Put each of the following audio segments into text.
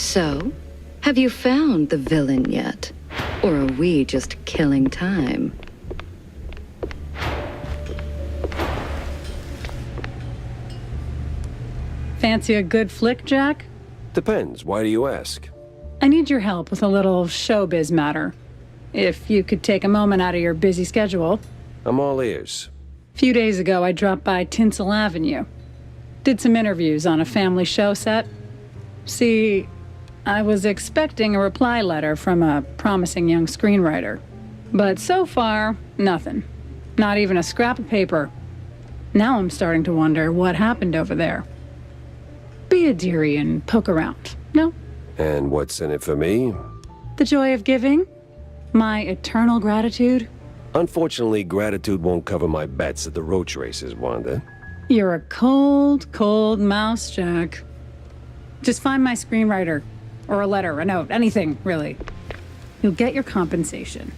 So, have you found the villain yet? Or are we just killing time? Fancy a good flick, Jack? Depends. Why do you ask? I need your help with a little showbiz matter. If you could take a moment out of your busy schedule. I'm all ears. A few days ago, I dropped by Tinsel Avenue. Did some interviews on a family show set. See, I was expecting a reply letter from a promising young screenwriter. But so far, nothing. Not even a scrap of paper. Now I'm starting to wonder what happened over there. Be a dearie and poke around, no? And what's in it for me? The joy of giving? My eternal gratitude? Unfortunately, gratitude won't cover my bets at the roach races, Wanda. You're a cold, cold mouse, Jack. Just find my screenwriter. Or a letter, a note, anything, really. You'll get your compensation.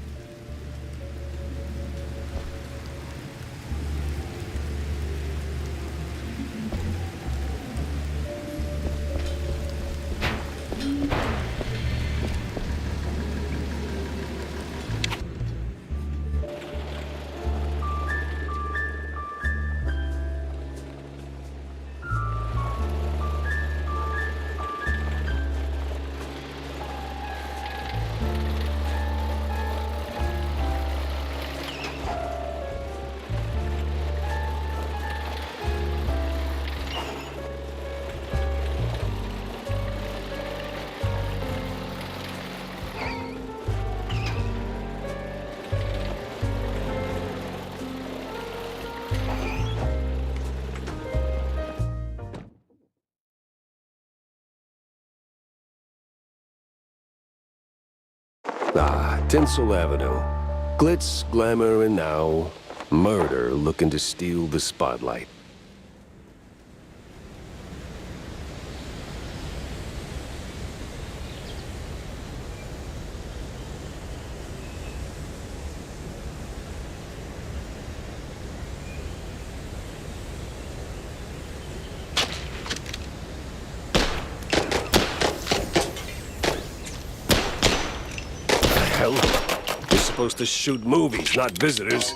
Ah, Tinsel Avenue. Glitz, glamour, and now murder looking to steal the spotlight. Hell, we're supposed to shoot movies, not visitors.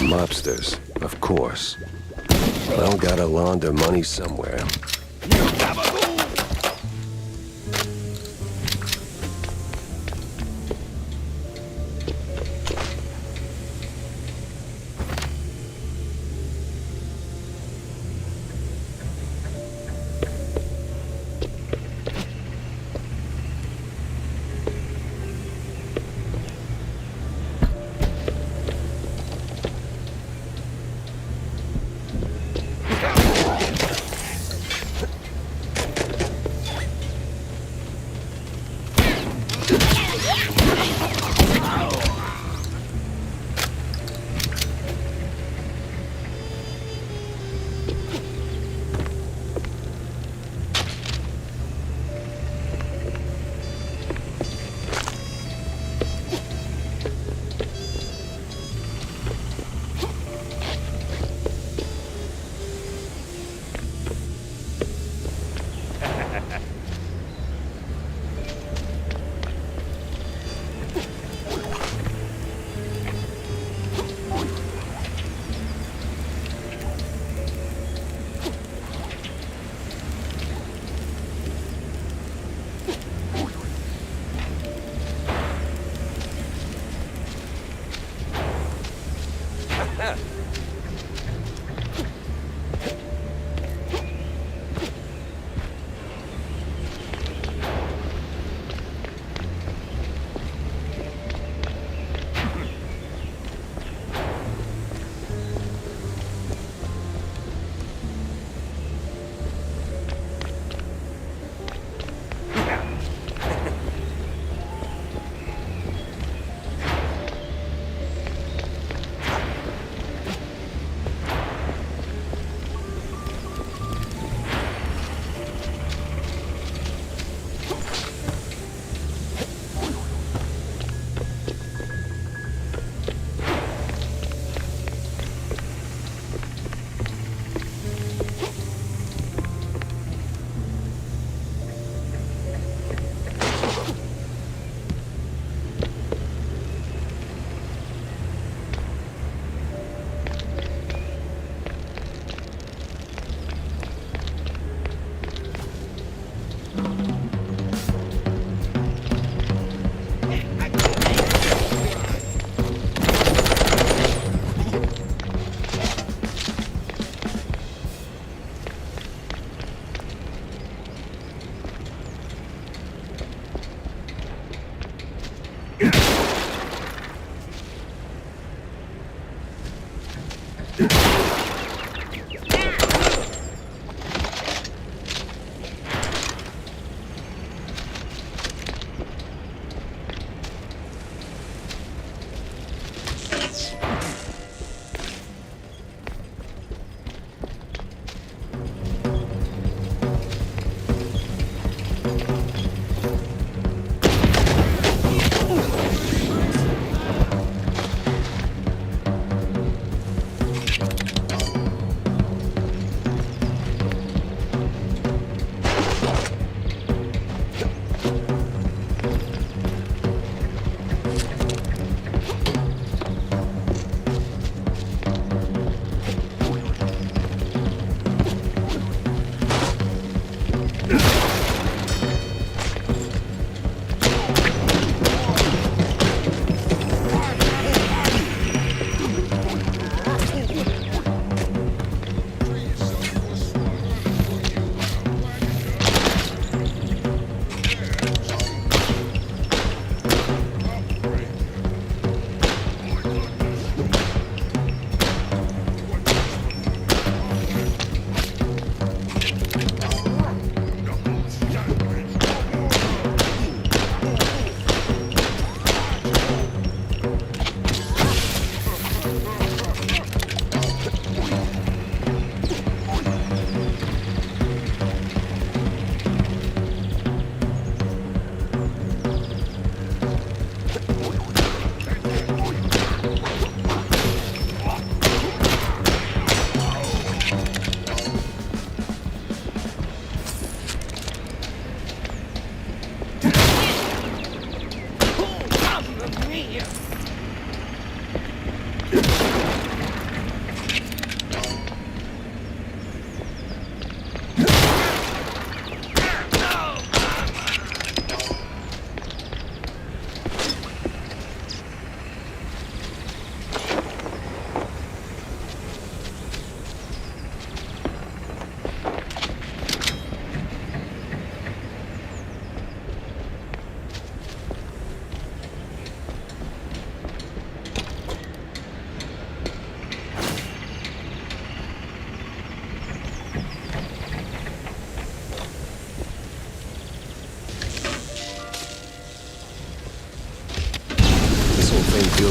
Mobsters, of course. Well, gotta launder money somewhere.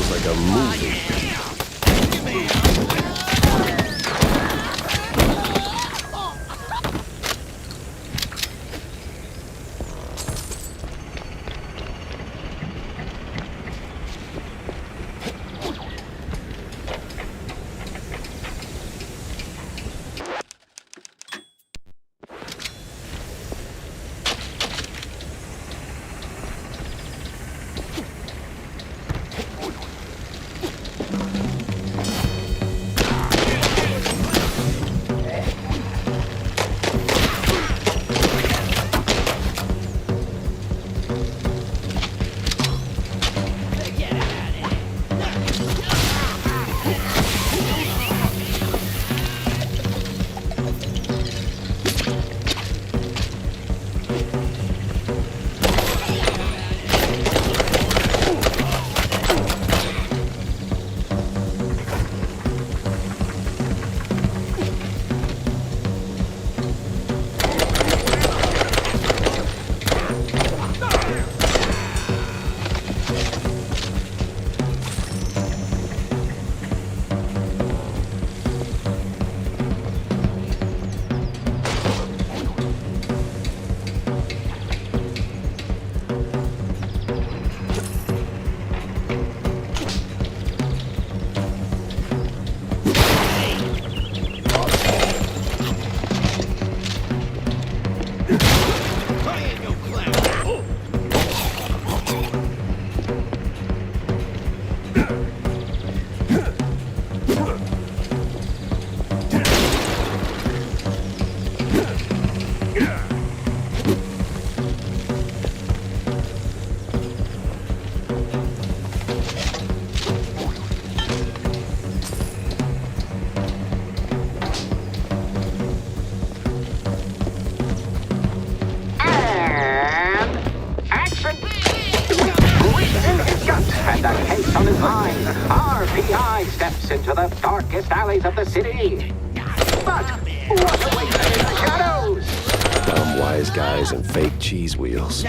feels like a movie. Into the darkest alleys of the city. But what awaits us in the shadows? Dumb wise guys and fake cheese wheels. I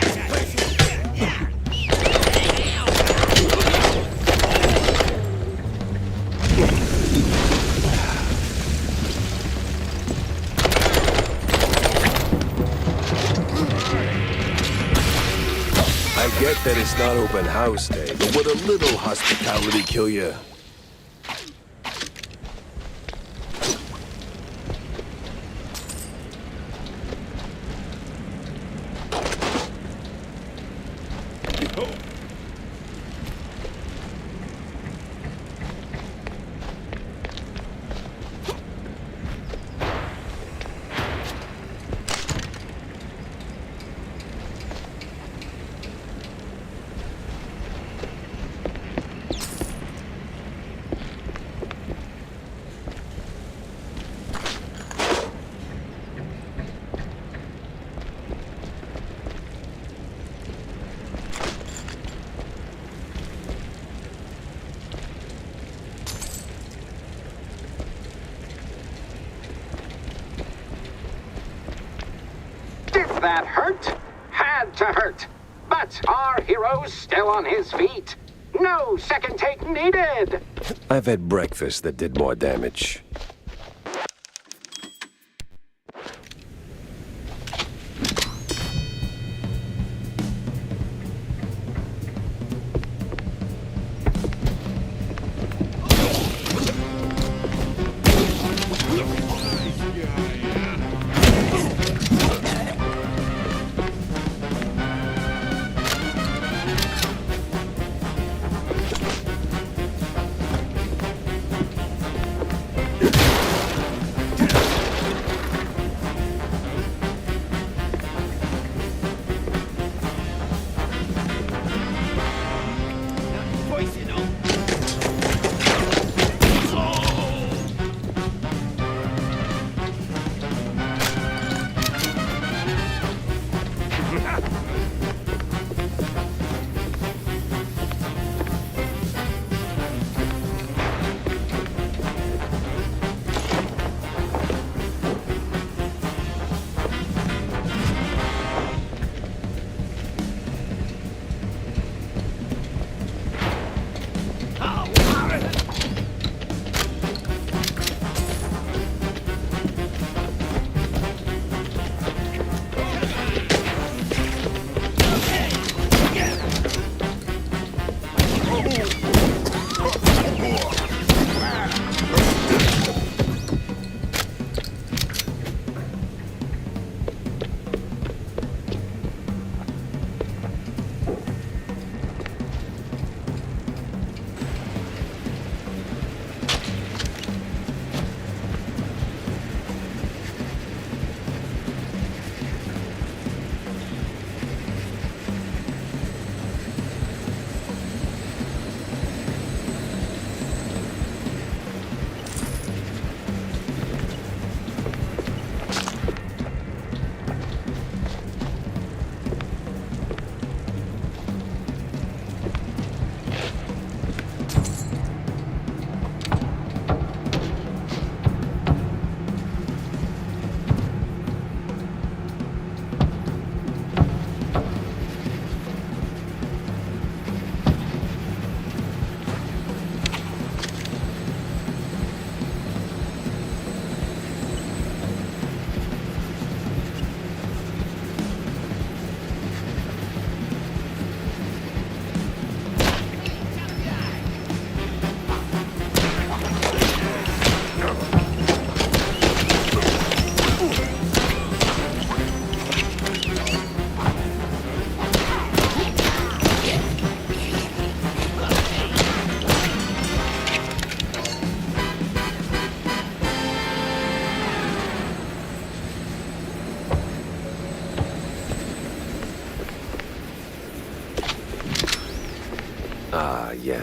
get that it's not open house day, but would a little hospitality kill you? That hurt? Had to hurt. But our hero's still on his feet. No second take needed. I've had breakfast that did more damage.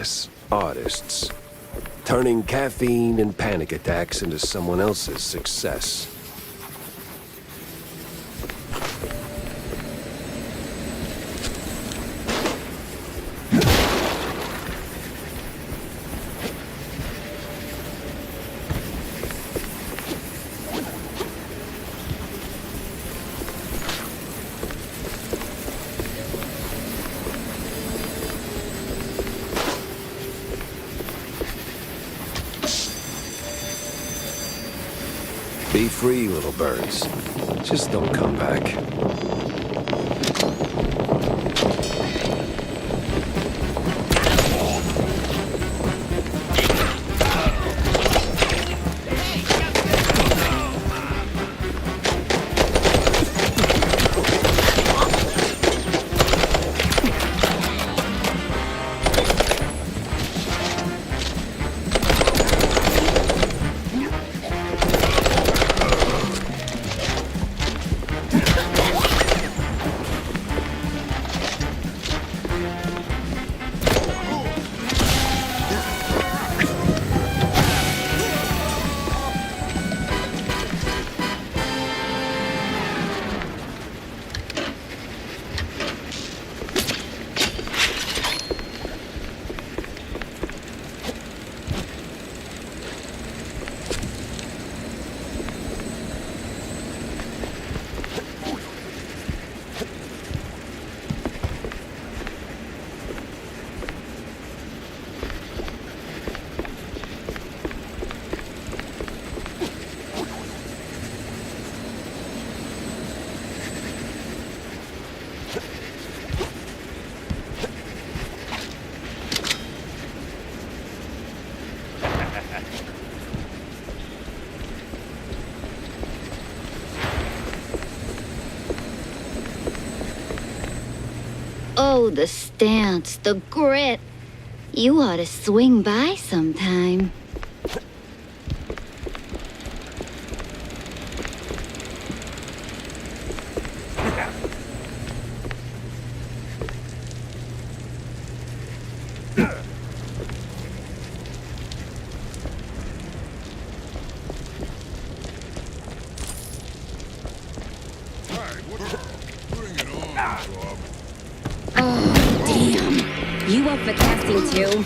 class artists, turning caffeine and panic attacks into someone else's success. Be free, little birds. Just don't come back. Oh, the stance, the grit. You ought to swing by sometime. Oh, damn. You up for casting too?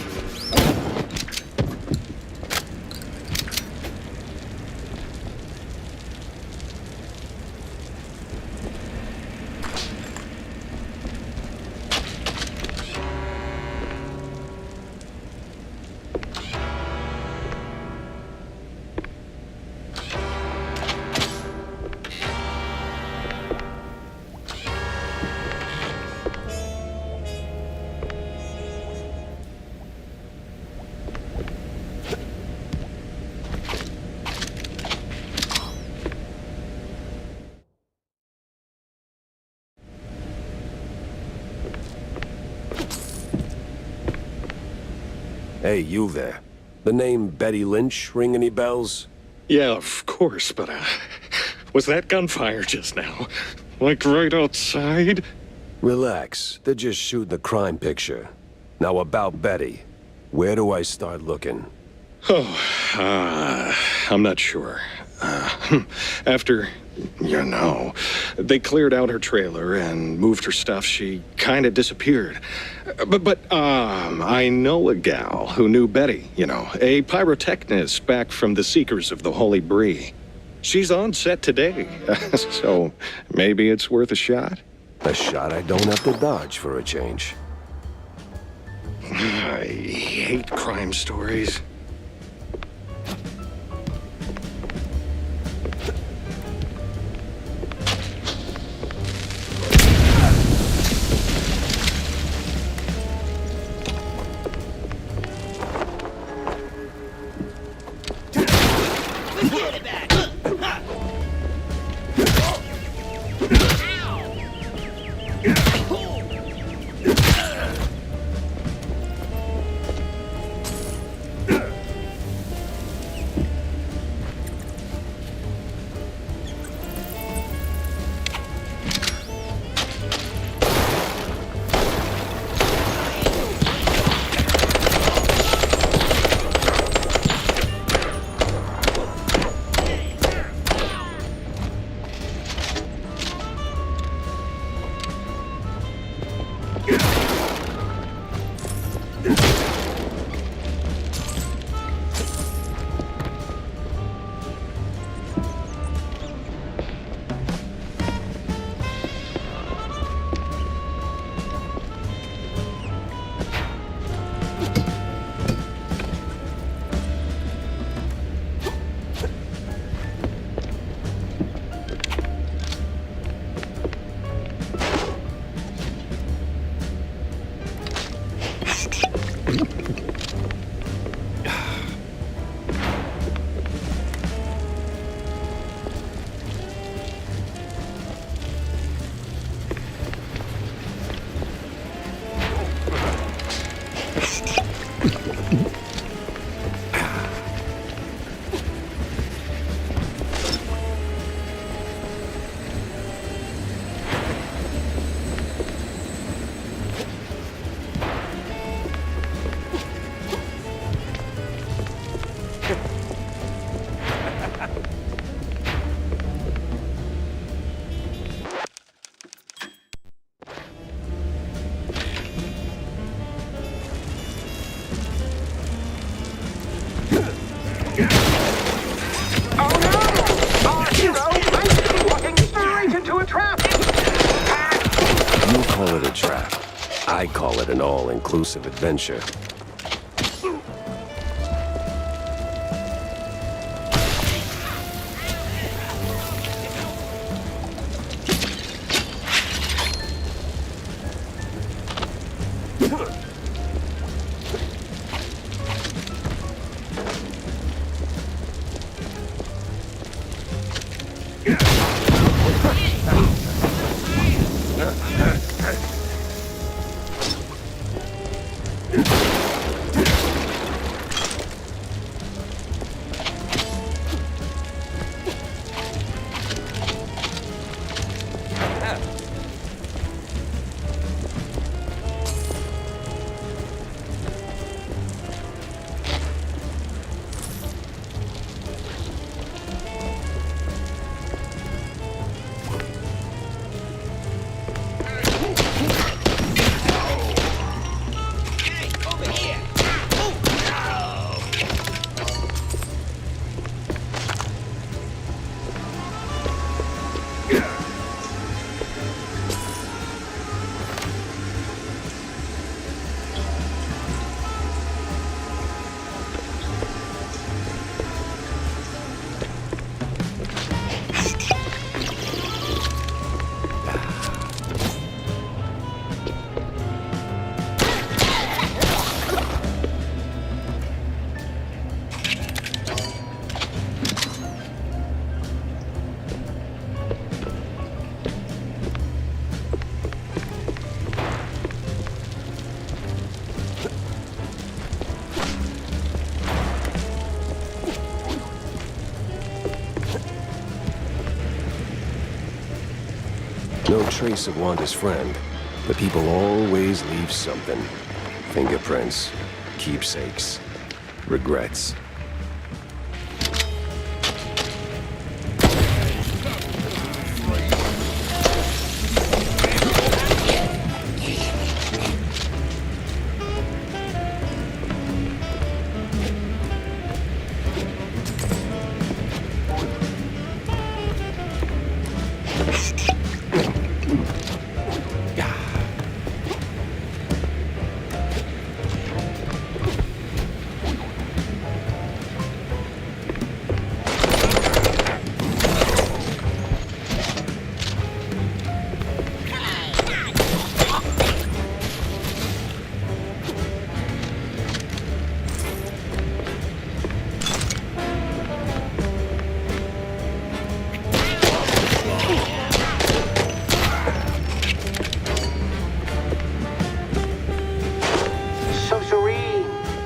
Hey, you there. The name Betty Lynch ring any bells? Yeah, of course, but, was that gunfire just now? Like right outside? Relax. They're just shooting a crime picture. Now about Betty. Where do I start looking? Oh, I'm not sure. After, they cleared out her trailer and moved her stuff, she kind of disappeared. But I know a gal who knew Betty, a pyrotechnist back from the Seekers of the Holy Bree. She's on set today, so maybe it's worth a shot. A shot I don't have to dodge for a change. I hate crime stories. I call it an all-inclusive adventure. No trace of Wanda's friend, but people always leave something. Fingerprints, keepsakes, regrets.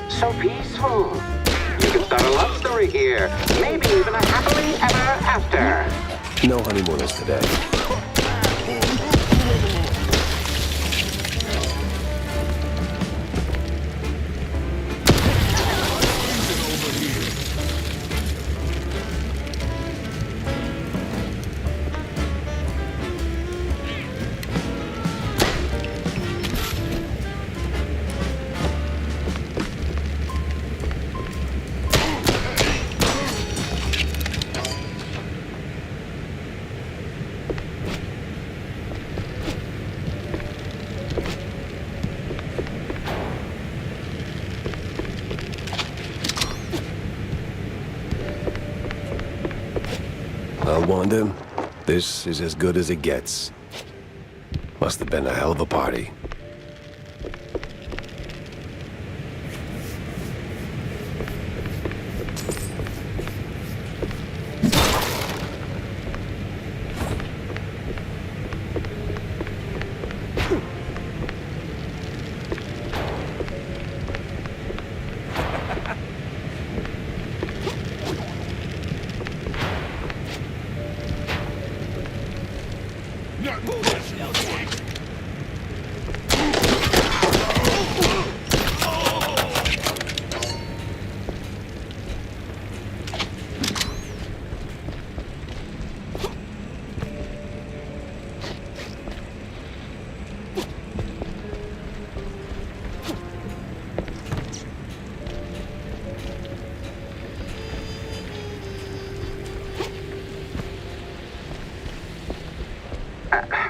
So peaceful. You can start a love story here. Maybe even a happily ever after. No honeymooners today. Wanda, this is as good as it gets. Must have been a hell of a party.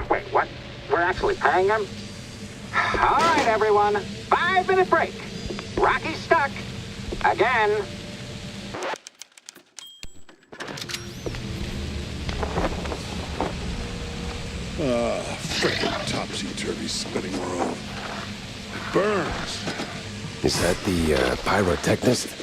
Wait, what? We're actually paying him? All right. right, everyone. 5-minute break. Rocky's stuck. Again. Frickin' topsy-turvy spinning world. It burns. Is that the pyrotechnist?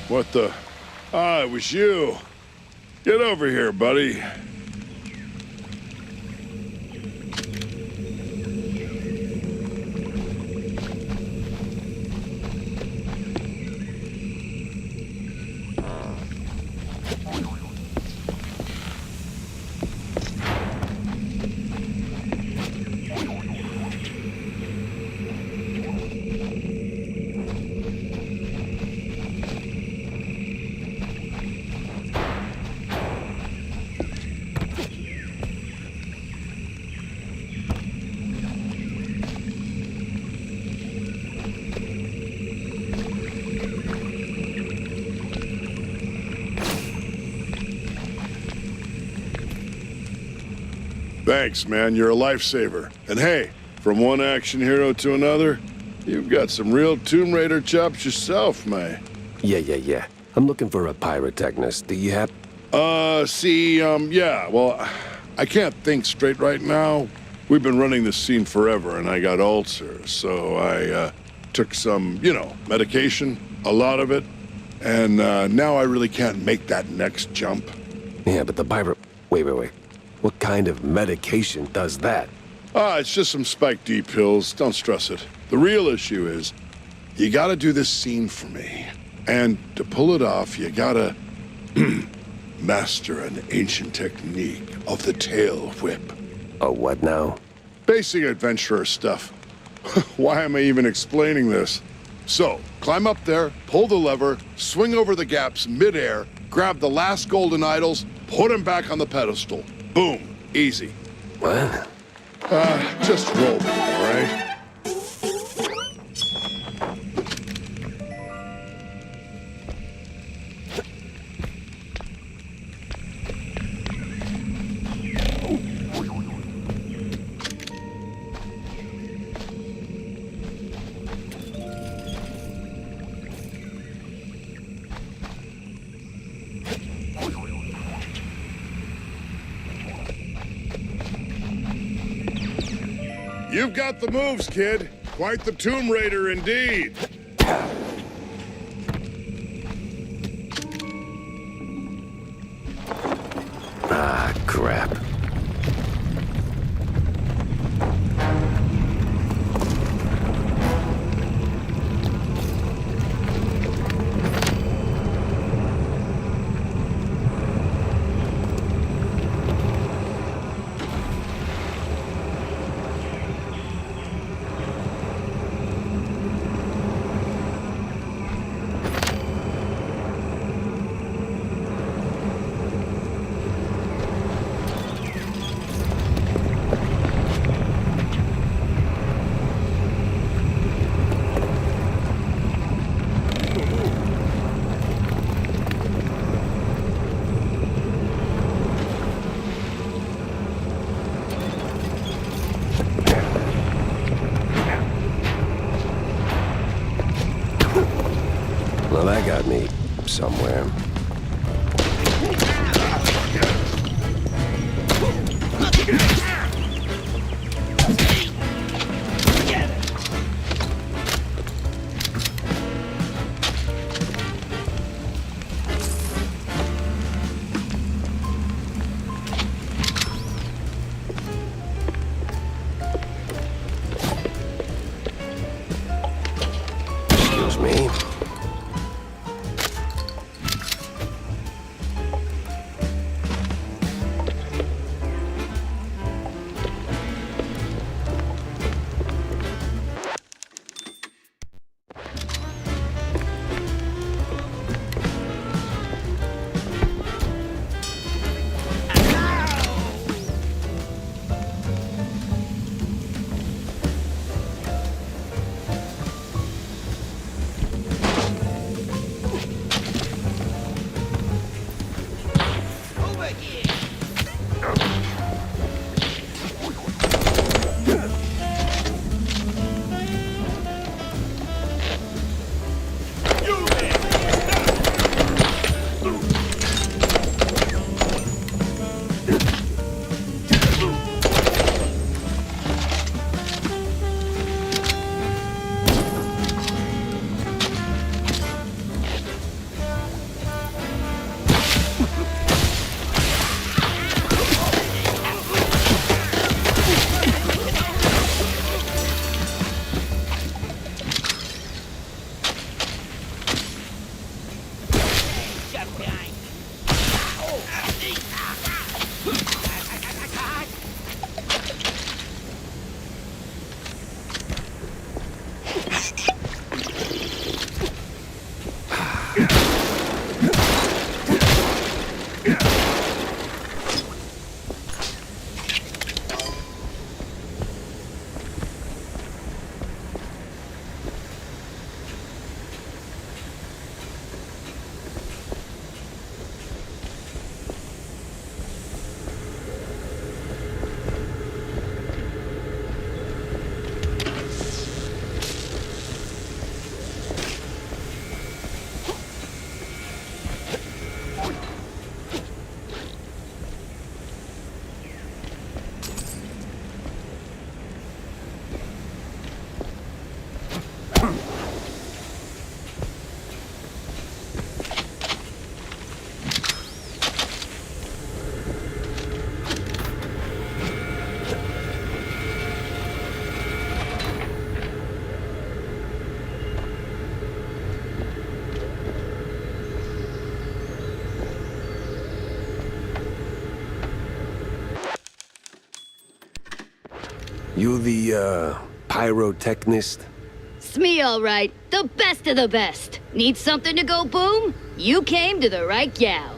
What the? Ah, it was you. Get over here, buddy. Thanks, man. You're a lifesaver. And hey, from one action hero to another, you've got some real Tomb Raider chops yourself, man. Yeah. I'm looking for a pyrotechnist. Do you have... yeah, well, I can't think straight right now. We've been running this scene forever, and I got ulcers, so I, took some, medication, a lot of it, and, now I really can't make that next jump. Yeah, but the pyro... Wait. What kind of medication does that? It's just some Spike D pills. Don't stress it. The real issue is, you gotta do this scene for me. And to pull it off, you gotta master an ancient technique of the tail whip. Oh, what now? Basic adventurer stuff. Why am I even explaining this? So, climb up there, pull the lever, swing over the gaps midair, grab the last golden idols, put them back on the pedestal. Boom. Easy. What? Just roll with it, all right? You've got the moves, kid. Quite the Tomb Raider indeed. Ah, crap. Well, that got me somewhere. Excuse me. You the, pyrotechnist? It's me, all right. The best of the best. Need something to go boom? You came to the right gal.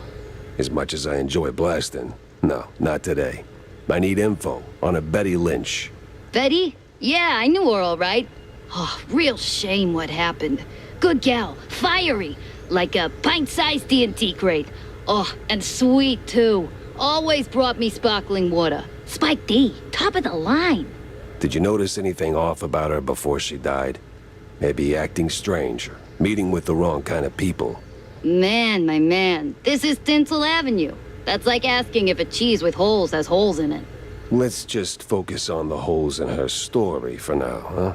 As much as I enjoy blasting, no, not today. I need info on a Betty Lynch. Betty? Yeah, I knew her all right. Oh, real shame what happened. Good gal, fiery, like a pint-sized TNT crate. Oh, and sweet, too. Always brought me sparkling water. Spike D, top of the line. Did you notice anything off about her before she died? Maybe acting strange, or meeting with the wrong kind of people. Man, my man, this is Tinsel Avenue. That's like asking if a cheese with holes has holes in it. Let's just focus on the holes in her story for now, huh?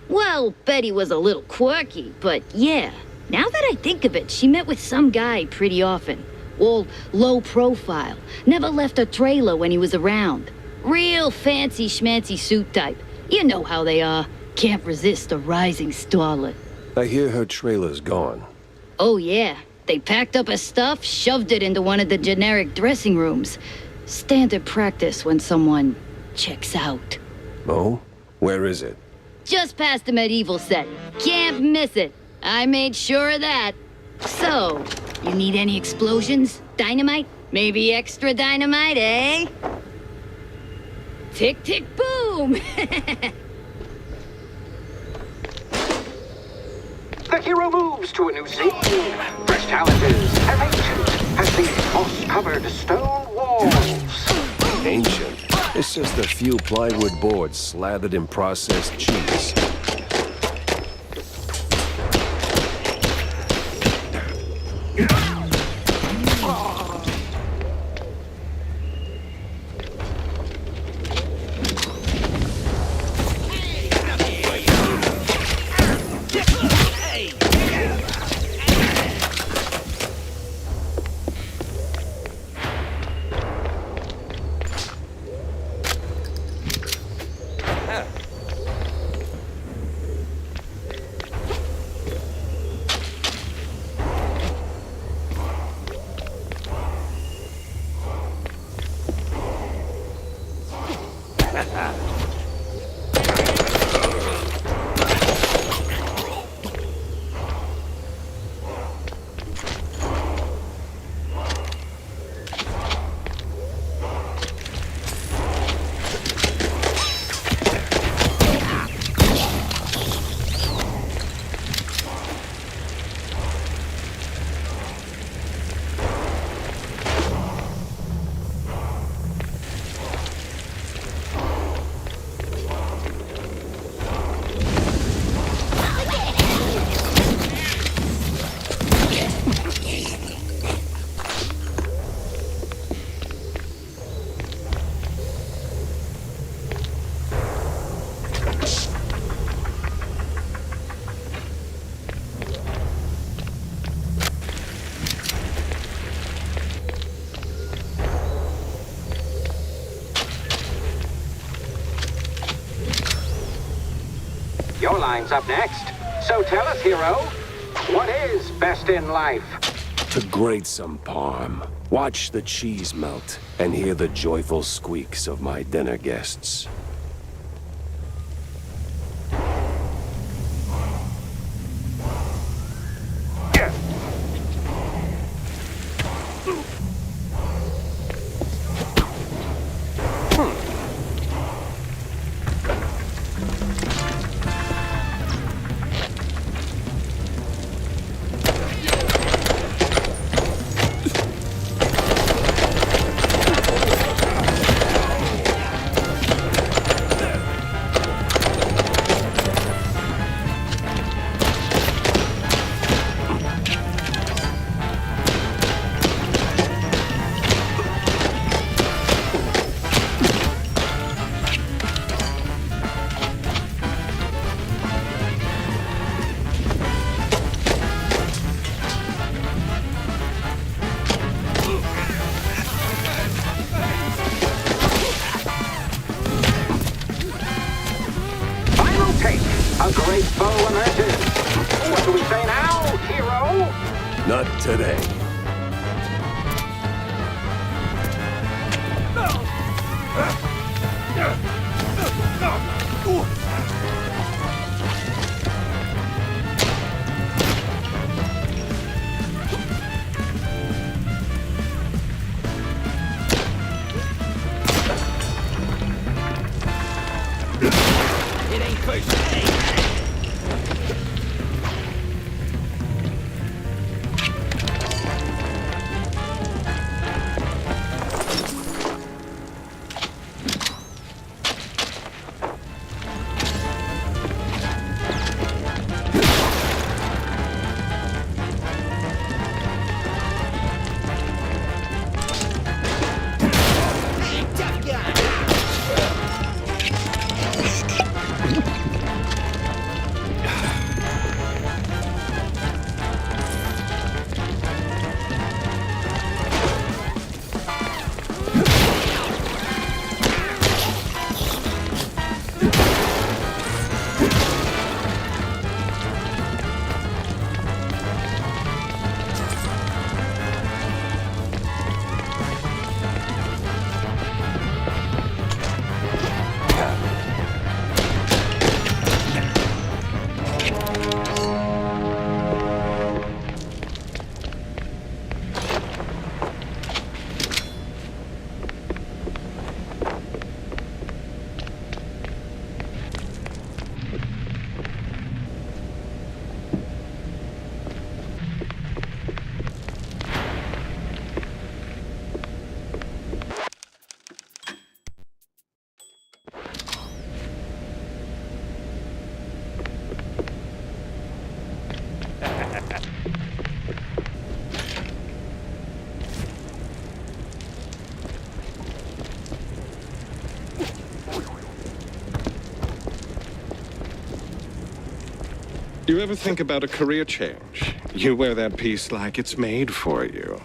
Well, Betty was a little quirky, but yeah. Now that I think of it, she met with some guy pretty often. All low profile. Never left a trailer when he was around. Real fancy schmancy suit type. You know how they are. Can't resist a rising starlet. I hear her trailer's gone. Oh yeah. They packed up her stuff, shoved it into one of the generic dressing rooms. Standard practice when someone checks out. Oh? Where is it? Just past the medieval set. Can't miss it. I made sure of that. So, you need any explosions? Dynamite? Maybe extra dynamite, eh? Tick, tick, boom! The hero moves to a new scene. Fresh challenges, as ancient as these moss-covered stone walls. Ancient. It's just a few plywood boards slathered in processed cheese. Your line's up next. So tell us, hero, what is best in life? To grate some parm, watch the cheese melt, and hear the joyful squeaks of my dinner guests. Final take. A great bow emerges. What do we say now, hero? Not today. No! You ever think about a career change? You wear that piece like it's made for you.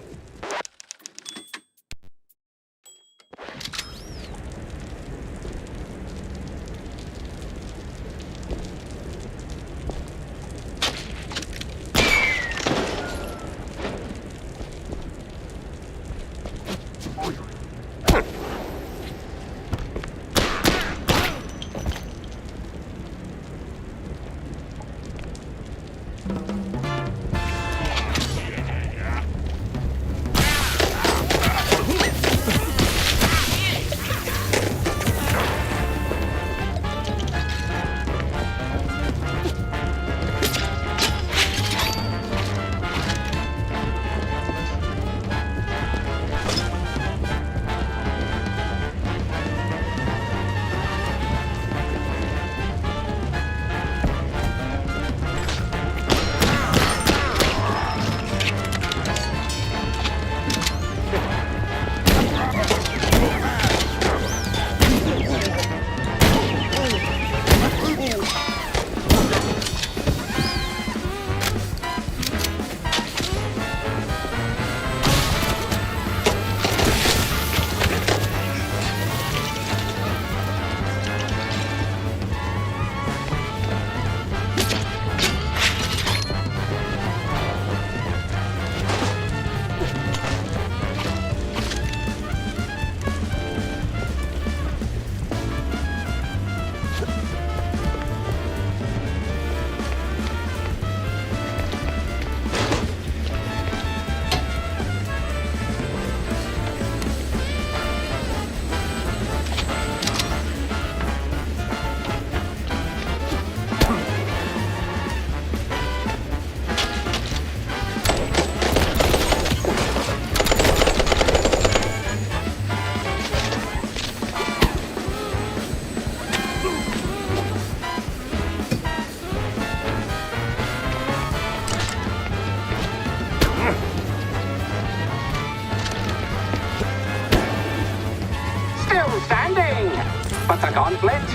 But the gauntlet?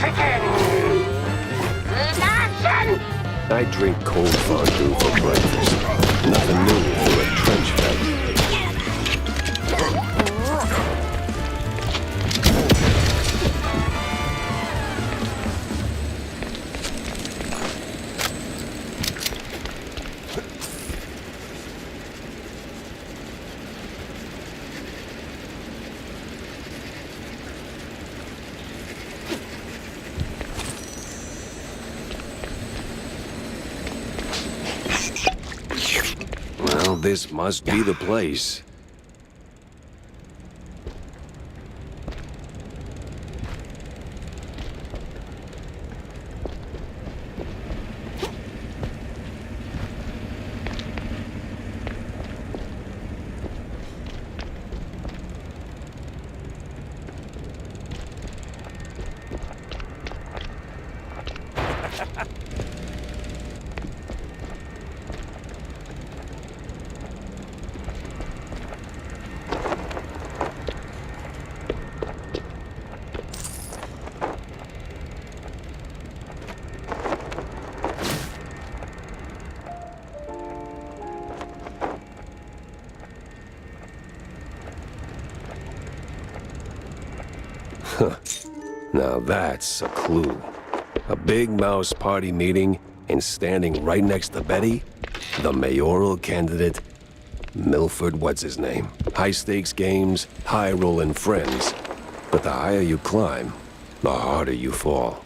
Chicken! Action! I drink cold fondue for breakfast. Nothing new for a trench fight. Well, this must be the place. Now that's a clue. A big mouse party meeting, and standing right next to Betty, the mayoral candidate, Milford what's-his-name. High-stakes games, high-rolling friends. But the higher you climb, the harder you fall.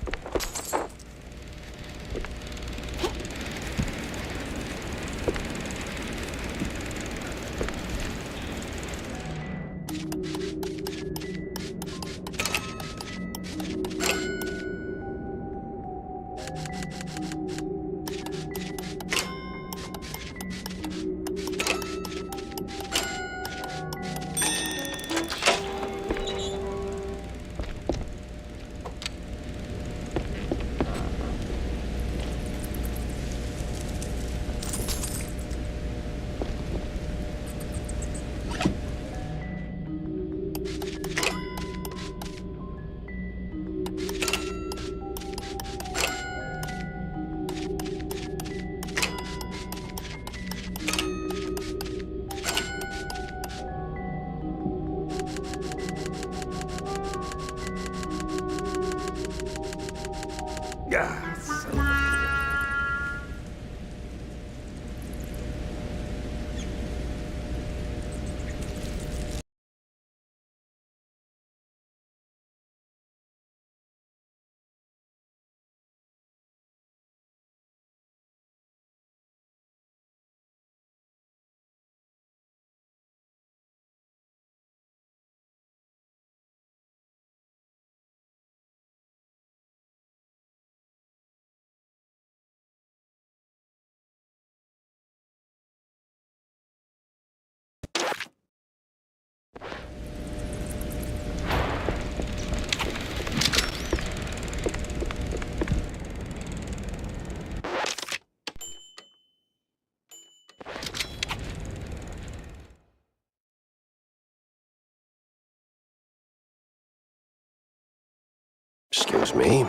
Excuse me.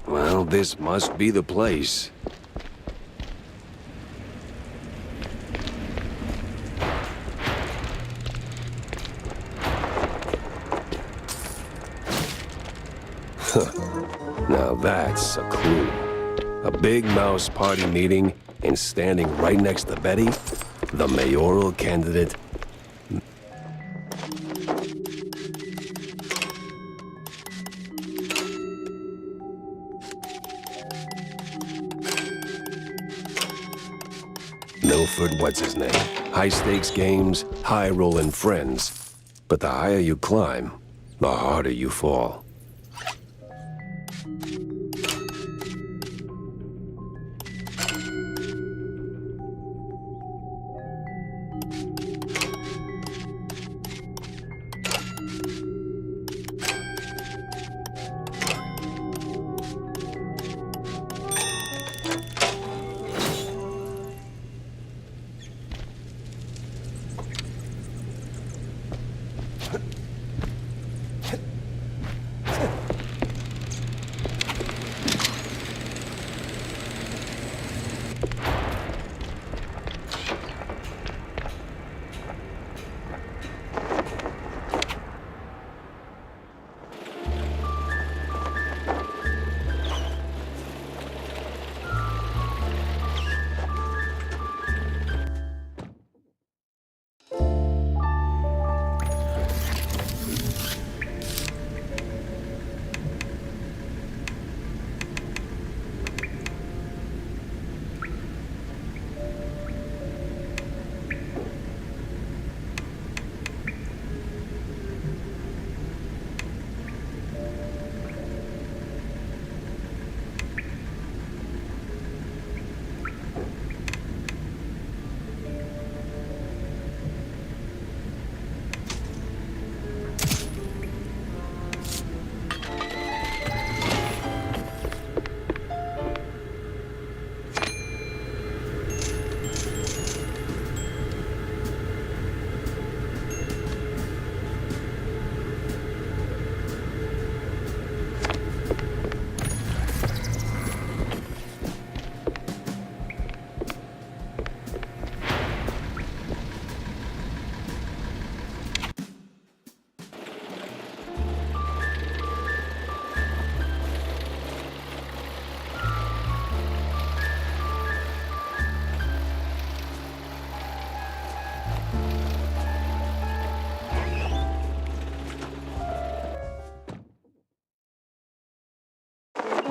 Well, this must be the place. Now that's a clue. A big mouse party meeting, and standing right next to Betty, the mayoral candidate. Milford what's-his-name. High-stakes games, high-rolling friends. But the higher you climb, the harder you fall.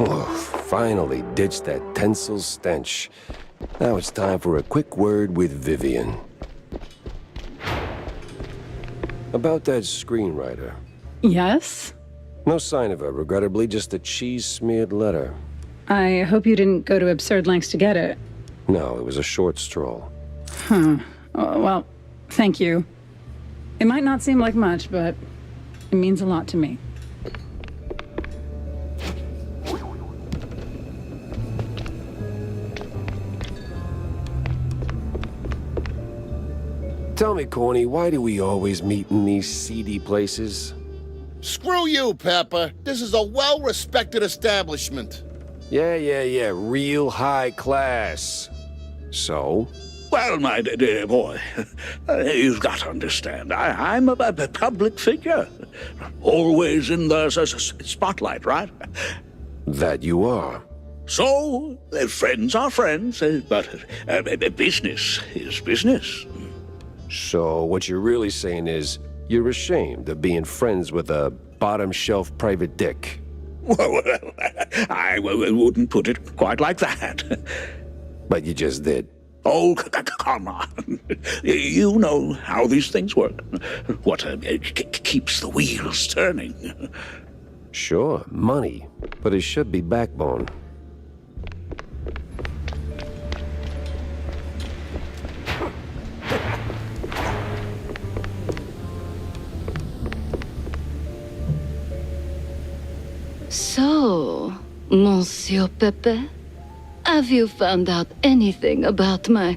Oh, finally ditched that tinsel stench. Now it's time for a quick word with Vivian. About that screenwriter. Yes? No sign of her, regrettably, just a cheese-smeared letter. I hope you didn't go to absurd lengths to get it. No, it was a short stroll. Well, thank you. It might not seem like much, but it means a lot to me. Tell me, Corny, why do we always meet in these seedy places? Screw you, Pepper. This is a well-respected establishment. Yeah, real high class. So? Well, my dear boy, you've got to understand, I'm a public figure. Always in the spotlight, right? That you are. So, friends are friends, but business is business. So what you're really saying is you're ashamed of being friends with a bottom-shelf private dick. Well, I wouldn't put it quite like that. But you just did. Oh, come on. You know how these things work. What keeps the wheels turning. Sure, money. But it should be backbone. So, Monsieur Pepe, have you found out anything about my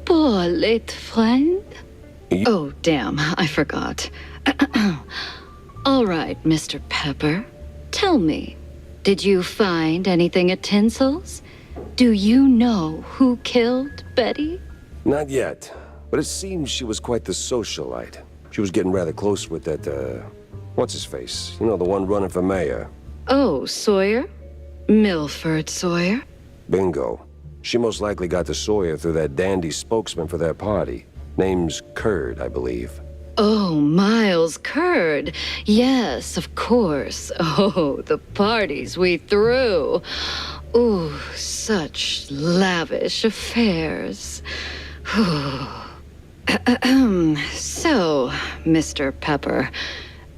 poor late friend? Oh, damn, I forgot. All right, Mr. Pepper, tell me, did you find anything at Tinsel's? Do you know who killed Betty? Not yet, but it seems she was quite the socialite. She was getting rather close with that, what's-his-face? You know, the one running for mayor. Oh, Sawyer? Milford Sawyer? Bingo. She most likely got to Sawyer through that dandy spokesman for their party. Name's Curd, I believe. Oh, Miles Curd. Yes, of course. Oh, the parties we threw. Ooh, such lavish affairs. So, Mr. Pepper,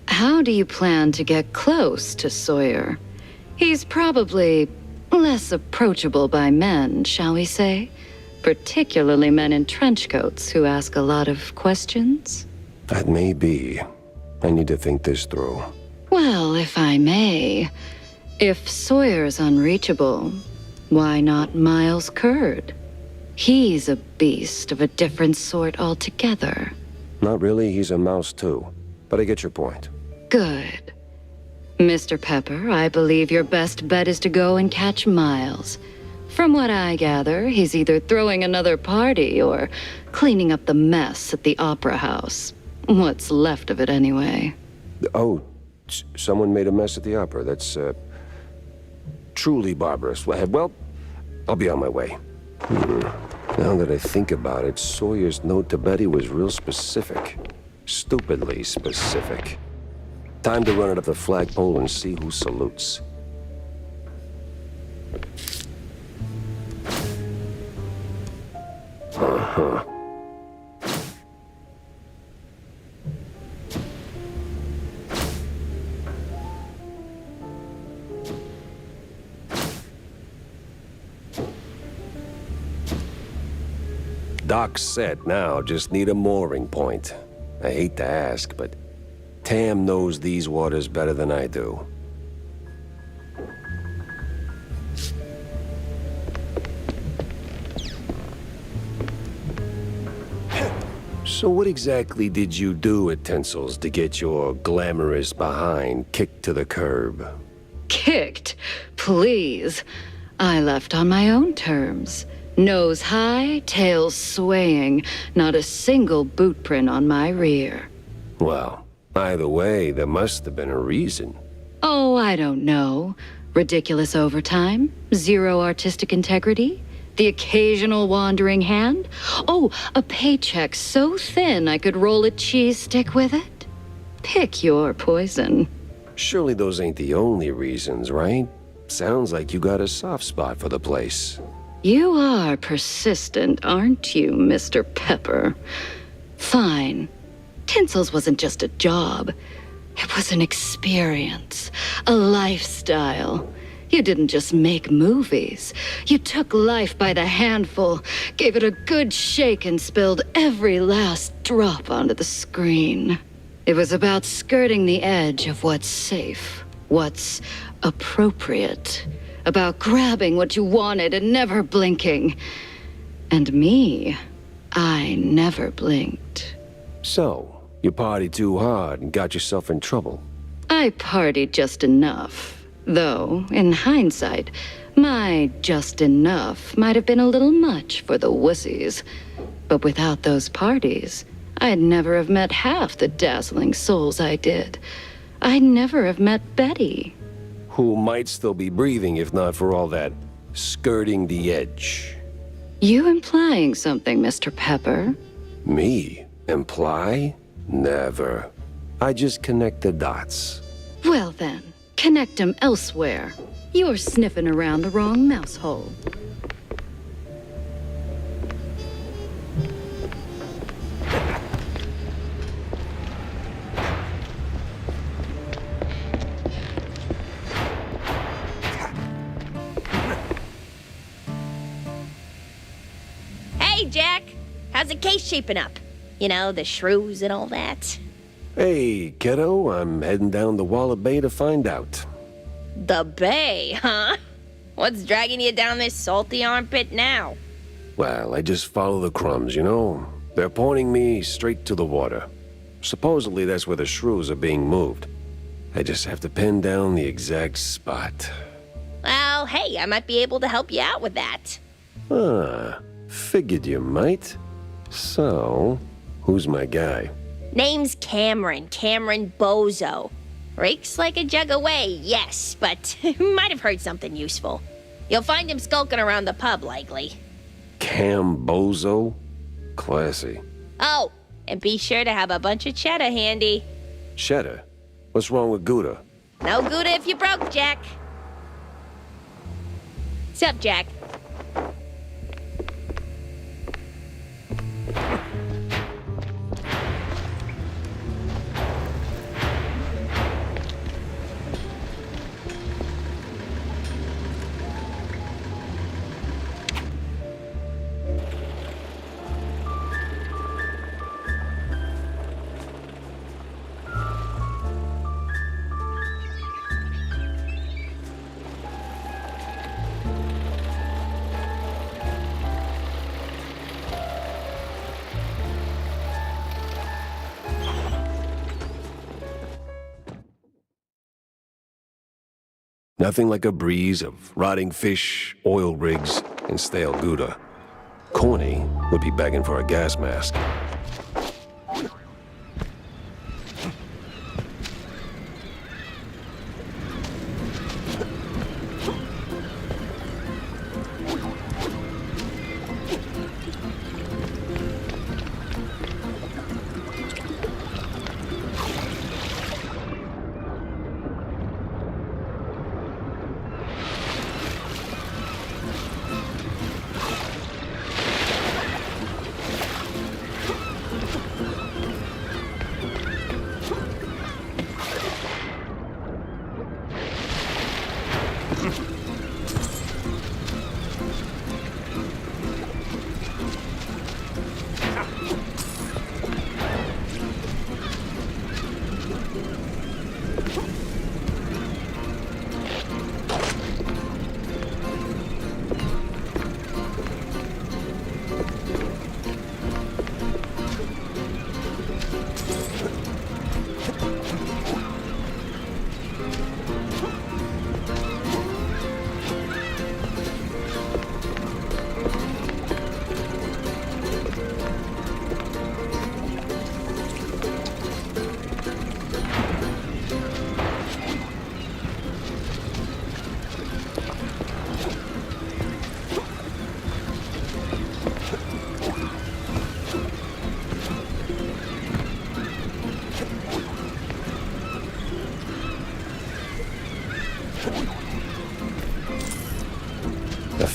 how do you plan to get close to Sawyer? He's probably less approachable by men, shall we say? Particularly men in trench coats who ask a lot of questions? That may be. I need to think this through. Well, if I may, if Sawyer's unreachable, why not Miles Curd? He's a beast of a different sort altogether. Not really, he's a mouse too. But I get your point. Good. Mr. Pepper, I believe your best bet is to go and catch Miles. From what I gather, he's either throwing another party or cleaning up the mess at the Opera House. What's left of it, anyway. Oh, someone made a mess at the opera. That's, truly barbarous. Well, I'll be on my way. Now that I think about it, Sawyer's note to Betty was real specific. Stupidly specific. Time to run it up the flagpole and see who salutes. Dock's set now, just need a mooring point. I hate to ask, but Tam knows these waters better than I do. So what exactly did you do at Tinsel's to get your glamorous behind kicked to the curb? Kicked? Please. I left on my own terms. Nose high, tail swaying, not a single boot print on my rear. Well, either way, there must have been a reason. Oh, I don't know. Ridiculous overtime? Zero artistic integrity? The occasional wandering hand? Oh, a paycheck so thin I could roll a cheese stick with it? Pick your poison. Surely those ain't the only reasons, right? Sounds like you got a soft spot for the place. You are persistent, aren't you, Mr. Pepper? Fine. Tinsel's wasn't just a job. It was an experience, a lifestyle. You didn't just make movies. You took life by the handful, gave it a good shake, and spilled every last drop onto the screen. It was about skirting the edge of what's safe, what's appropriate, about grabbing what you wanted and never blinking. And me, I never blinked. So, you partied too hard and got yourself in trouble. I partied just enough. Though, in hindsight, my just enough might have been a little much for the wussies. But without those parties, I'd never have met half the dazzling souls I did. I'd never have met Betty. Who might still be breathing if not for all that skirting the edge. You implying something, Mr. Pepper? Me? Imply? Never. I just connect the dots. Well then, connect them elsewhere. You're sniffing around the wrong mouse hole. Hey, Jack. How's the case shaping up? You know, the shrews and all that. Hey, kiddo, I'm heading down the Wallet Bay to find out. The bay, huh? What's dragging you down this salty armpit now? Well, I just follow the crumbs, you know? They're pointing me straight to the water. Supposedly that's where the shrews are being moved. I just have to pin down the exact spot. Well, hey, I might be able to help you out with that. Ah, figured you might. So, who's my guy? Name's Cameron Bozo. Rakes like a jug away, yes, but might have heard something useful. You'll find him skulking around the pub, likely. Bozo? Classy. Oh, and be sure to have a bunch of cheddar handy. Cheddar? What's wrong with Gouda? No Gouda if you broke, Jack. Sup, Jack? Nothing like a breeze of rotting fish, oil rigs, and stale Gouda. Corny would be begging for a gas mask.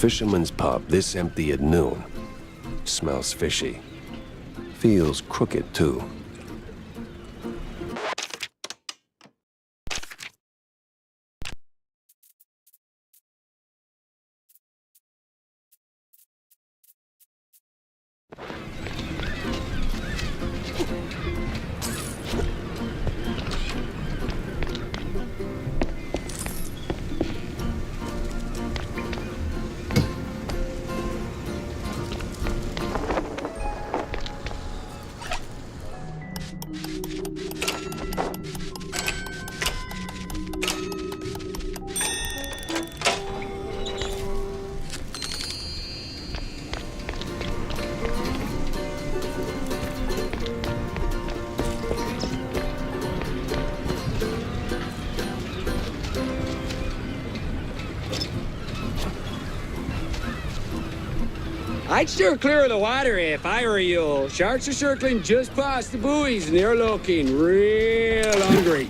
fisherman's pub this empty at noon. Smells fishy. Feels crooked, too. I'd steer clear of the water if I were you. Sharks are circling just past the buoys and they're looking real hungry.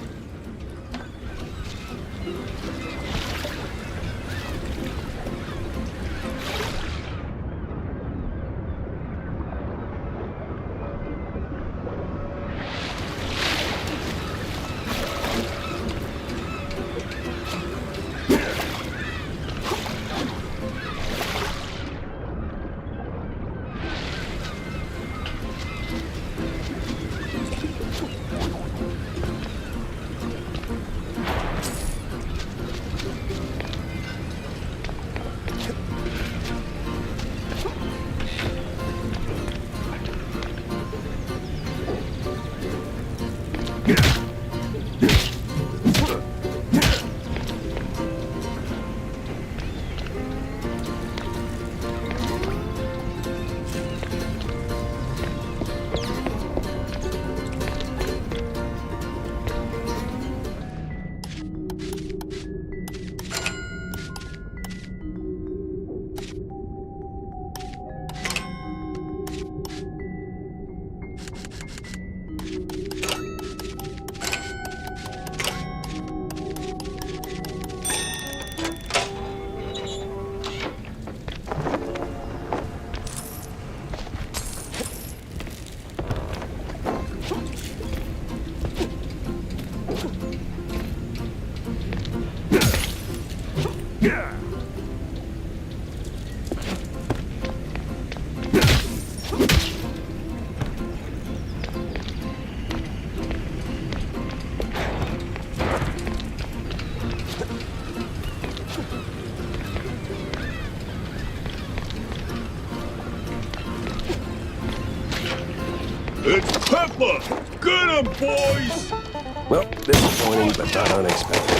It's Pepper! Get him, boys! Well, disappointing, but not unexpected.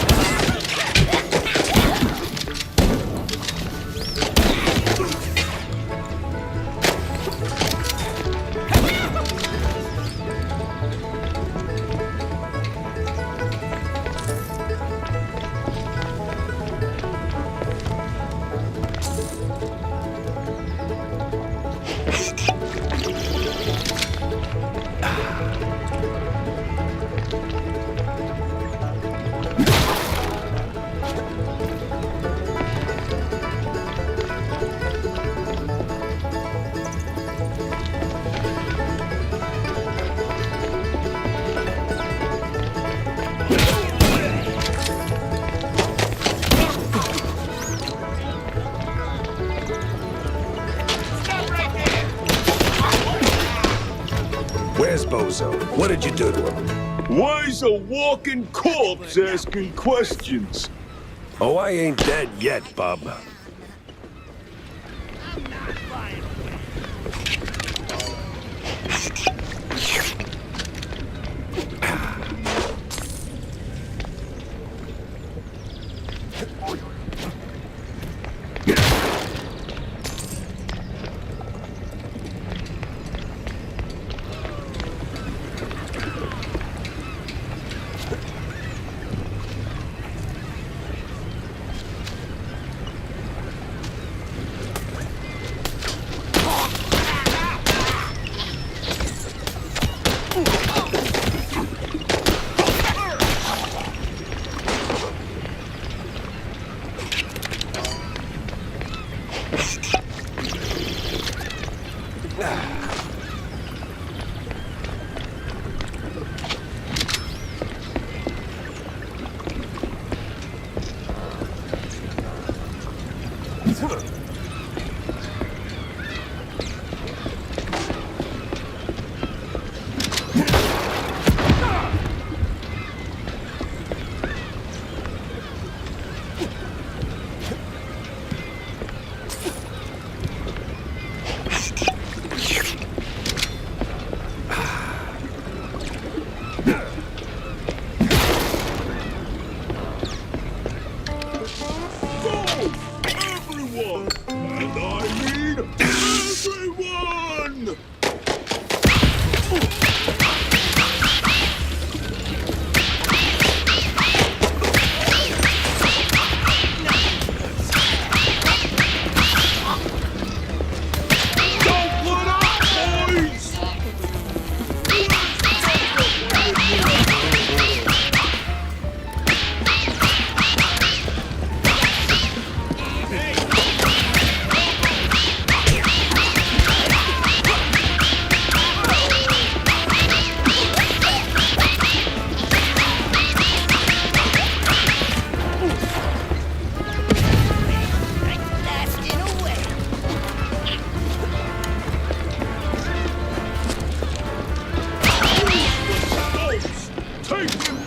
Where's Bozo? What did you do to him? Why's a walking corpse asking questions? Oh, I ain't dead yet, bub.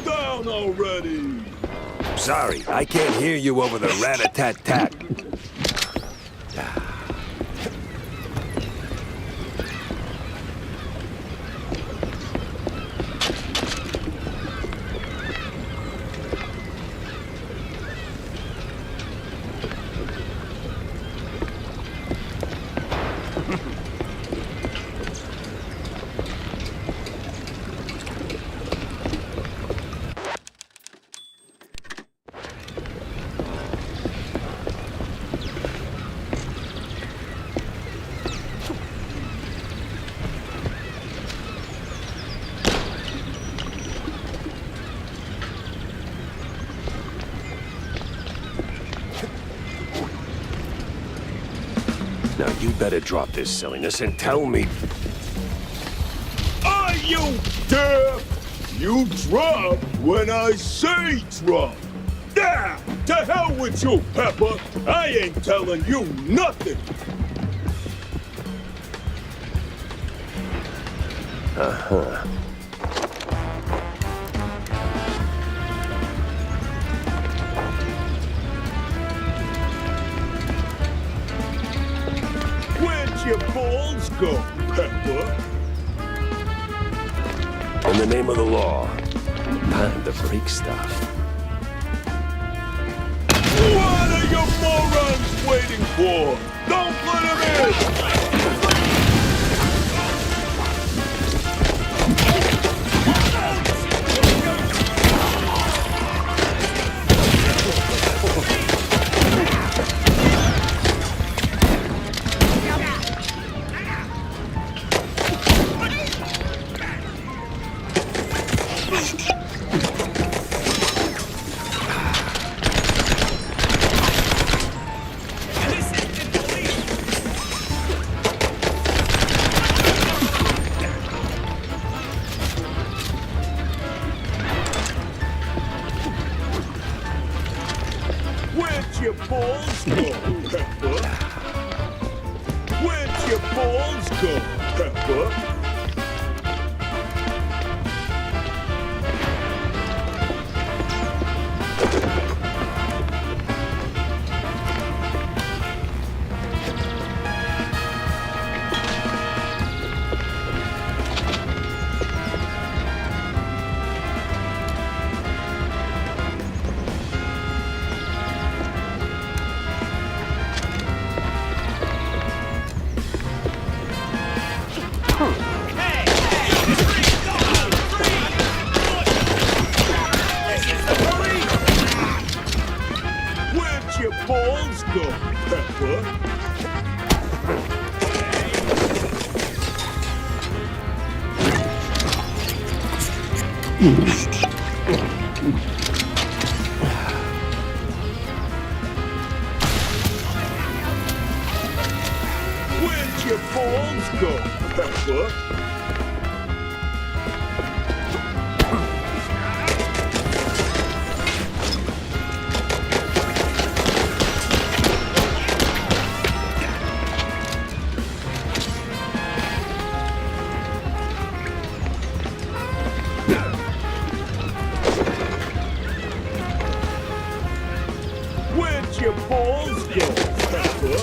Down already! Sorry, I can't hear you over the rat-a-tat-tat. Now you better drop this silliness and tell me... Are you deaf? You drop when I say drop. Ah, to hell with you, Pepper. I ain't telling you nothing. Uh-huh. Where'd your balls go, Pepper? In the name of the law, time to break stuff. What are you morons waiting for? Don't let him in! Where'd your balls go, Pepper? Where'd your balls go, Pepper? Where'd your balls go, Pepper? Where'd your balls go, Pepper? Where'd your balls go, Pepper?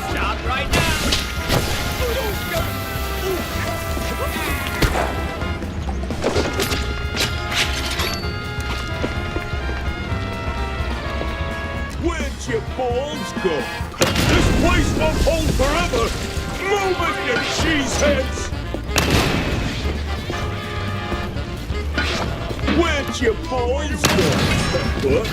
Stop right now! Where'd your balls go? This place won't hold forever! Move it, you cheeseheads! Where'd your balls go, Pepper?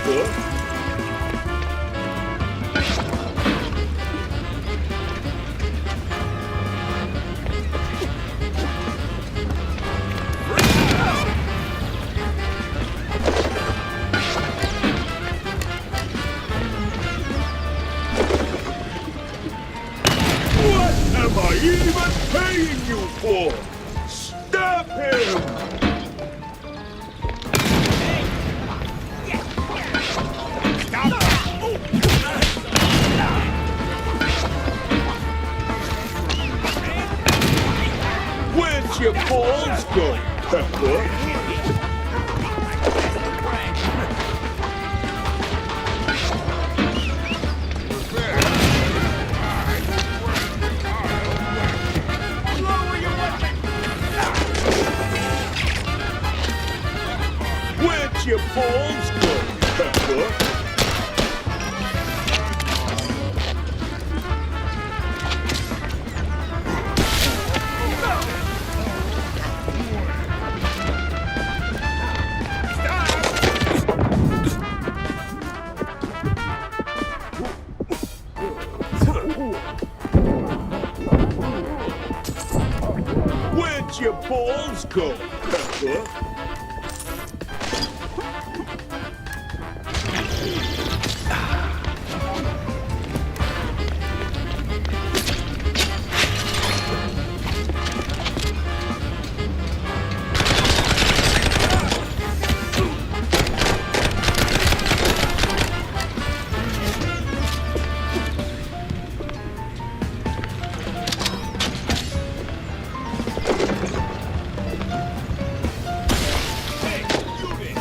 Pepper. Am I even paying you for? Stop him! Where'd your balls go, Pepper? Where'd your balls go, Pepper? Where'd your balls go, Pepper?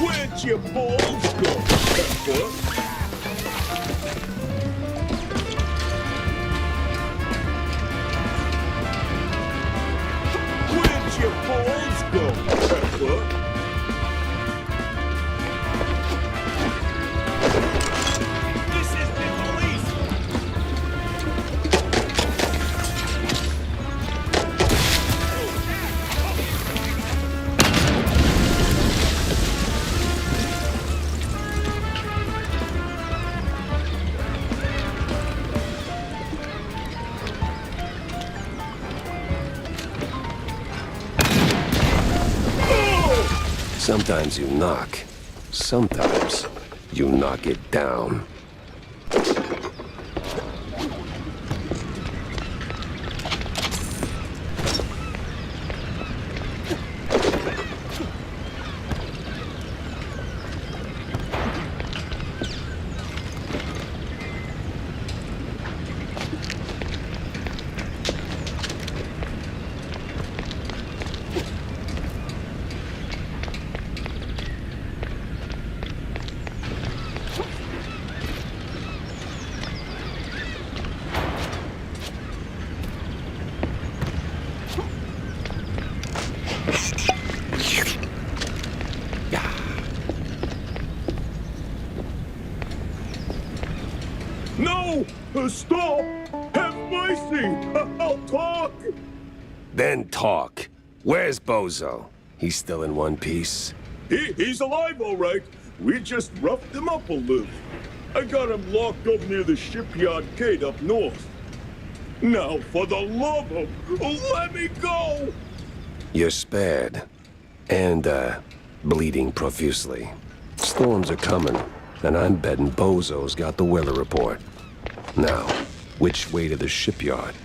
Where'd your balls go, Pepper? Where'd your balls go, Pepper? This is the police! Sometimes you knock. Sometimes you knock it down. No! Stop! Have mercy! I'll talk! Then talk. Where's Bozo? He's still in one piece. He's alive, all right. We just roughed him up a little. I got him locked up near the shipyard gate up north. Now, for the love of... let me go! You're spared. And, bleeding profusely. Storms are coming, and I'm betting Bozo's got the weather report. Now, which way to the shipyard?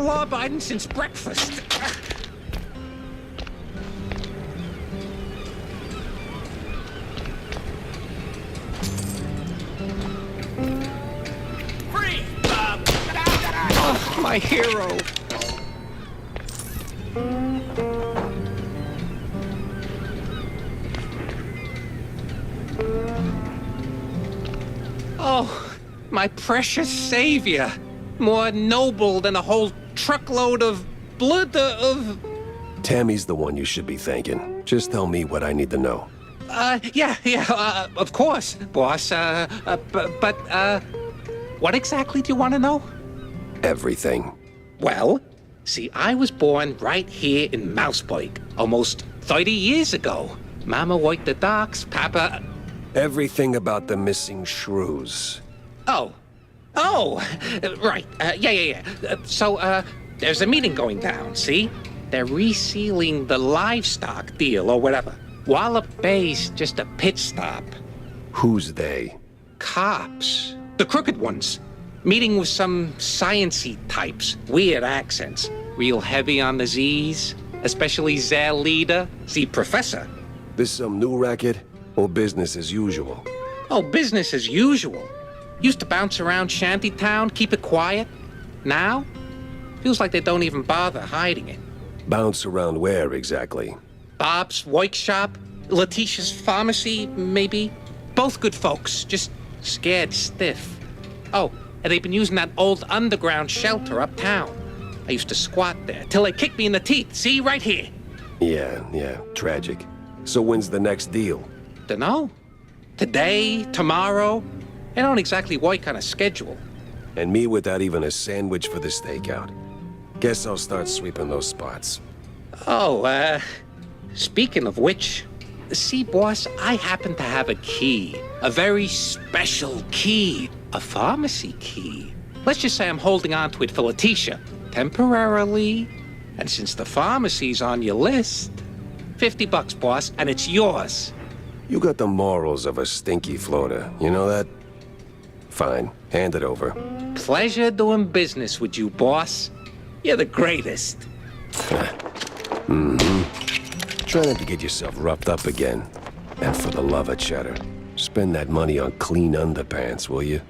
law-abiding since breakfast. Free! Oh, my hero. Oh, my precious savior. More noble than a whole truckload of blood of... Tammy's the one you should be thanking. Just tell me what I need to know. Yeah, of course, boss. But what exactly do you want to know? Everything. Well, see, I was born right here in Mouseburg, almost 30 years ago. Mama worked the docks, Papa... Everything about the missing shrews. Oh, right. Yeah. So, there's a meeting going down, see? They're resealing the livestock deal or whatever. Wallop Bay's just a pit stop. Who's they? Cops. The crooked ones. Meeting with some science-y types. Weird accents. Real heavy on the Z's. Especially their leader, the professor. This some new racket or business as usual? Oh, business as usual. Used to bounce around Shantytown, keep it quiet. Now, feels like they don't even bother hiding it. Bounce around where exactly? Bob's workshop, Letitia's pharmacy, maybe. Both good folks, just scared stiff. Oh, and they've been using that old underground shelter uptown. I used to squat there till they kicked me in the teeth. See, right here. Yeah, tragic. So when's the next deal? Dunno. Today, tomorrow. They don't exactly work on a schedule. And me without even a sandwich for the stakeout. Guess I'll start sweeping those spots. Oh, speaking of which, see, boss, I happen to have a key. A very special key. A pharmacy key. Let's just say I'm holding on to it for Letitia. Temporarily. And since the pharmacy's on your list, $50, boss, and it's yours. You got the morals of a stinky floater, you know that? Fine, hand it over. Pleasure doing business with you, boss. You're the greatest. Try not to get yourself roughed up again. And for the love of cheddar, spend that money on clean underpants, will you?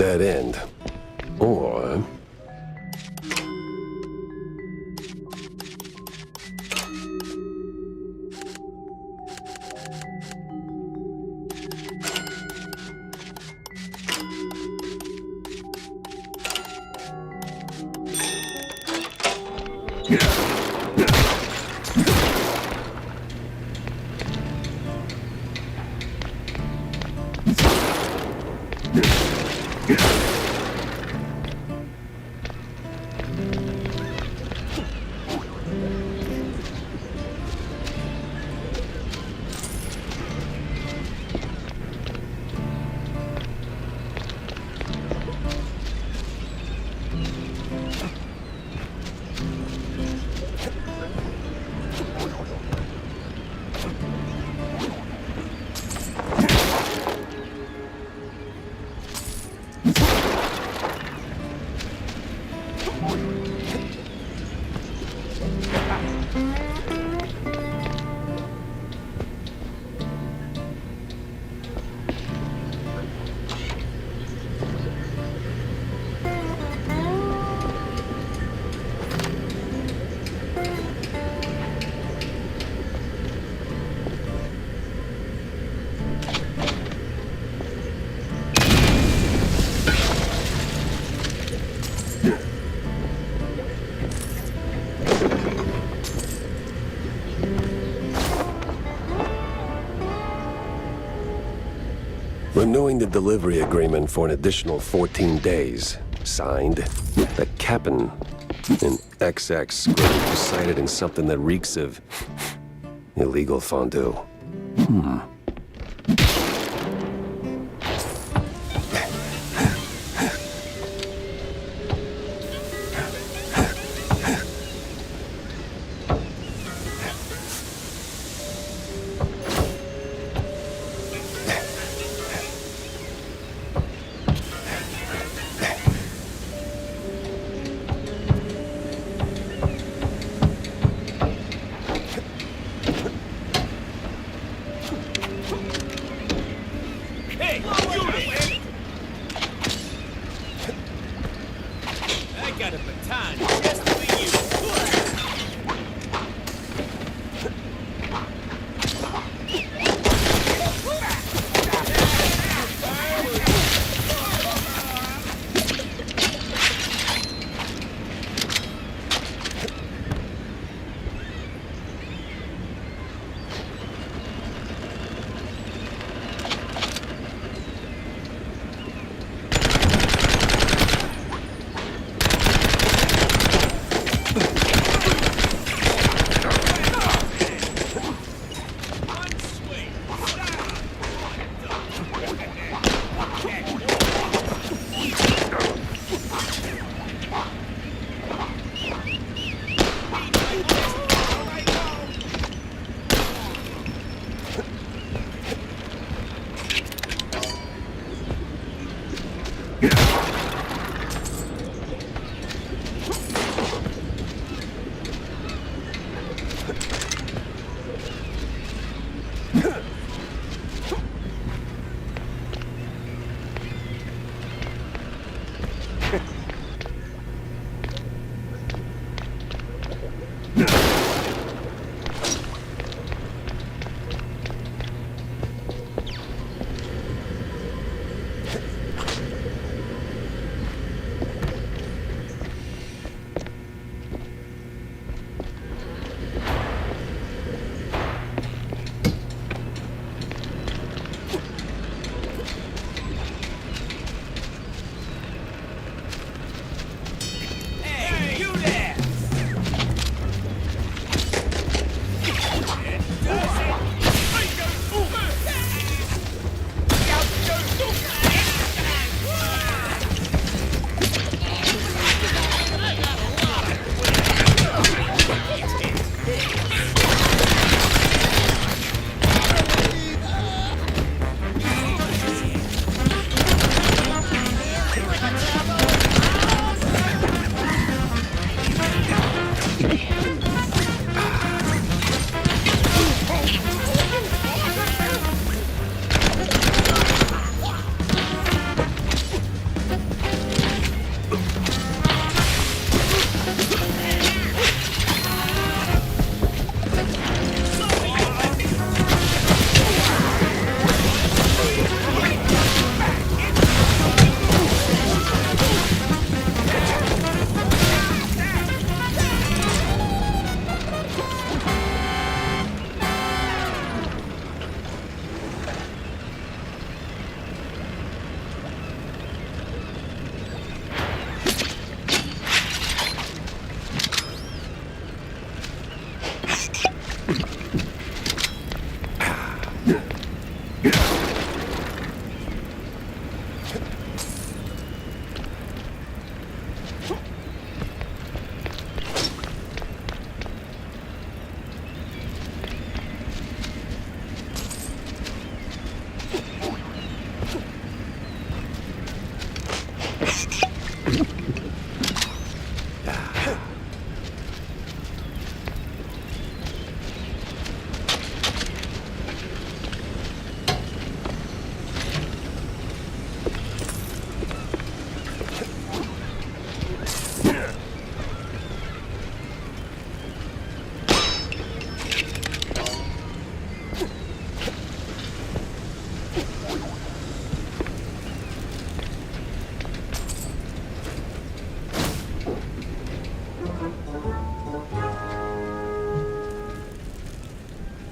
dead end. Or... Renewing the delivery agreement for an additional 14 days. Signed, the Cap'n. An XX script recited in something that reeks of illegal fondue.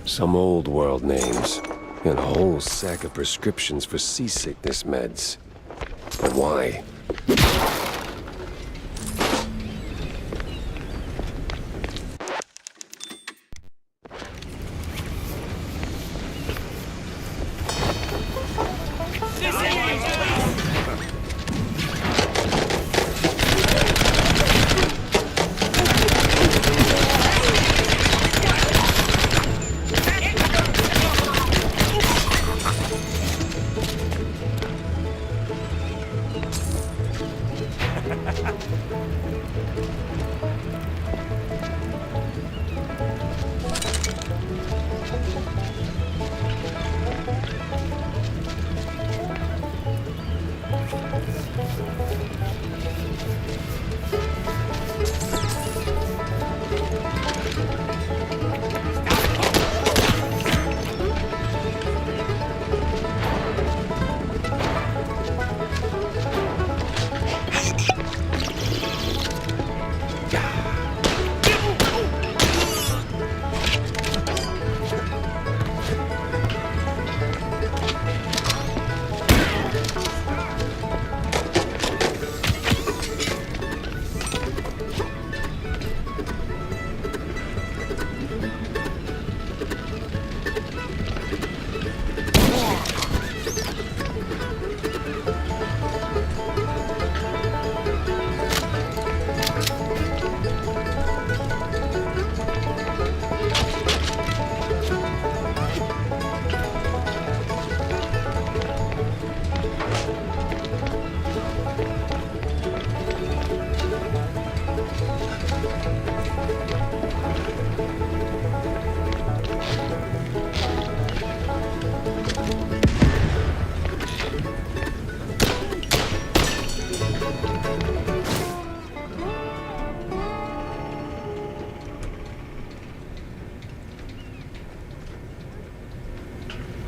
Some old world names, and a whole sack of prescriptions for seasickness meds. But why?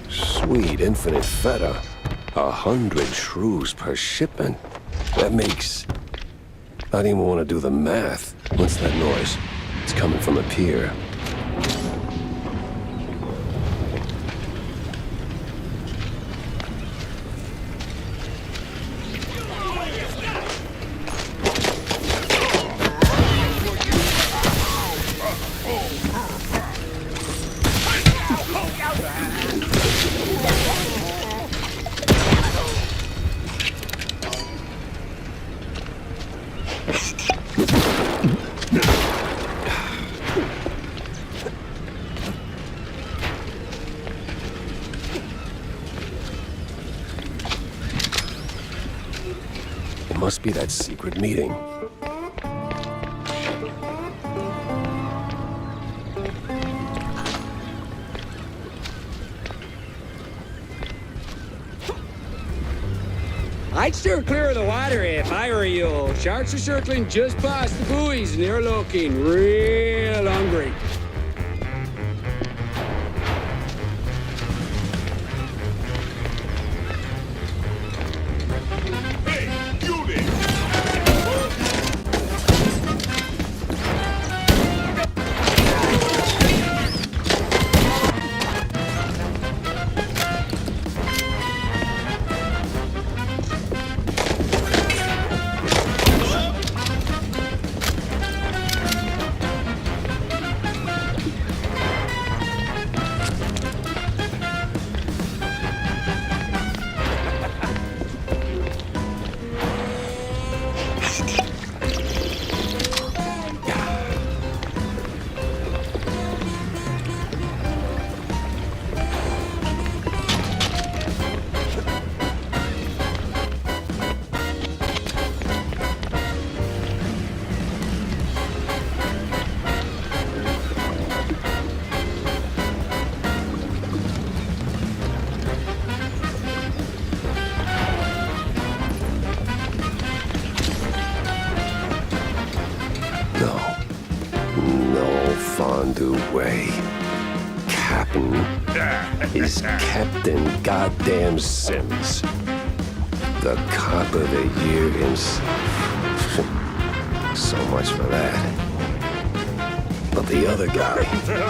Sweet infinite feta. 100 shrews per shipment. That makes... I don't even want to do the math. What's that noise? It's coming from a pier. Must be that secret meeting. I'd steer clear of the water if I were you. Sharks are circling just past the buoys and they're looking real hungry. Way. Captain is Captain Goddamn Sims. The cop of the year himself. So much for that. But the other guy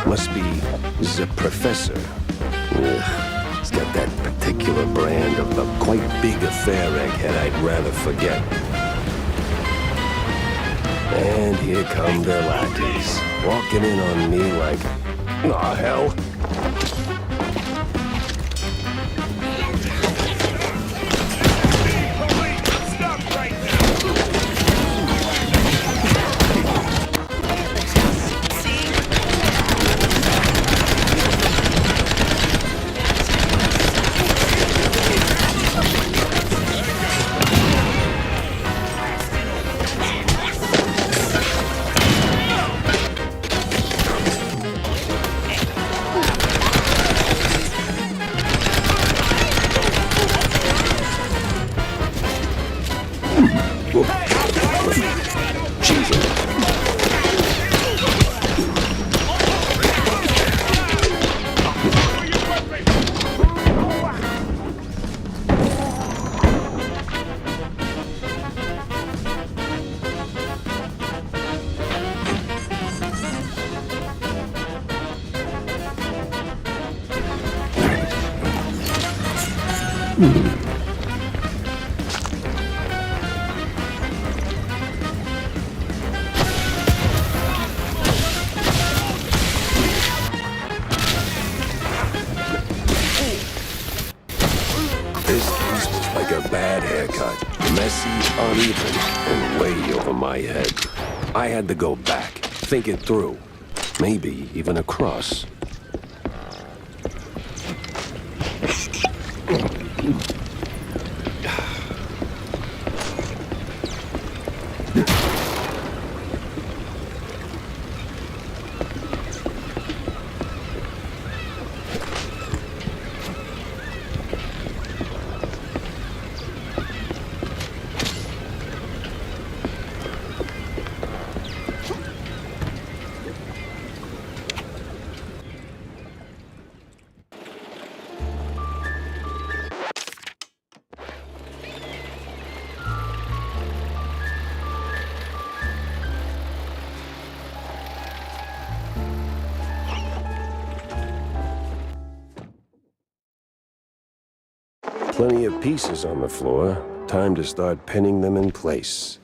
must be the professor. Ugh, he's got that particular brand of a quite big affair egghead I'd rather forget. And here come the lackeys, walking in on me like, aw, hell. This case was like a bad haircut. Messy, uneven, and way over my head. I had to go back, think it through. Maybe even across. Plenty of pieces on the floor. Time to start pinning them in place.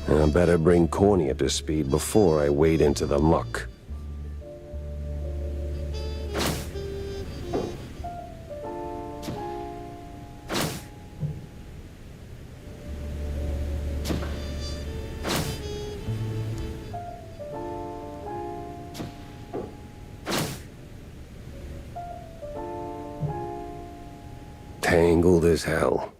I better bring Corny up to speed before I wade into the muck. Tangled as hell.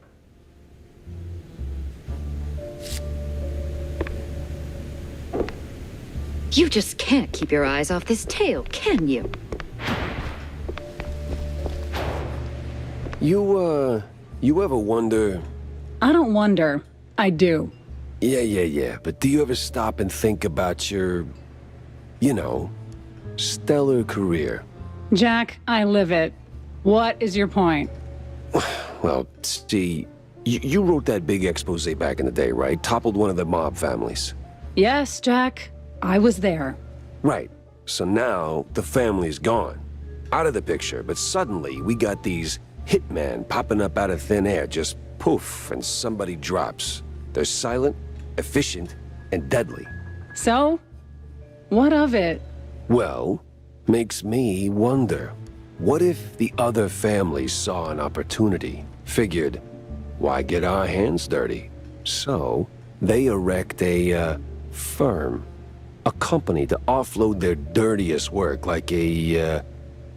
You just can't keep your eyes off this tail, can you? You, You ever wonder... I don't wonder. I do. Yeah. But do you ever stop and think about your... you know, stellar career? Jack, I live it. What is your point? Well, see, you wrote that big expose back in the day, right? Toppled one of the mob families. Yes, Jack. I was there. Right. So now, the family's gone. Out of the picture, but suddenly we got these hitmen popping up out of thin air, just poof, and somebody drops. They're silent, efficient, and deadly. So? What of it? Well, makes me wonder. What if the other families saw an opportunity, figured, why get our hands dirty? So, they erect a, firm. A company to offload their dirtiest work, like a,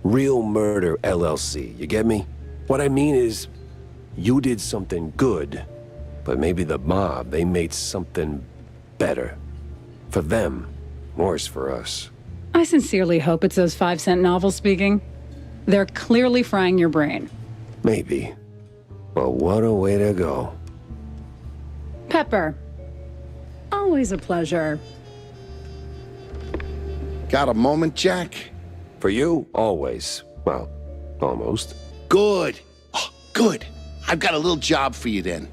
Real Murder LLC. You get me? What I mean is, you did something good, but maybe the mob, they made something better. For them, worse for us. I sincerely hope it's those 5-cent novels speaking. They're clearly frying your brain. Maybe. But what a way to go. Pepper. Always a pleasure. Got a moment, Jack? For you, always. Well, almost. Good. Oh, good. I've got a little job for you then.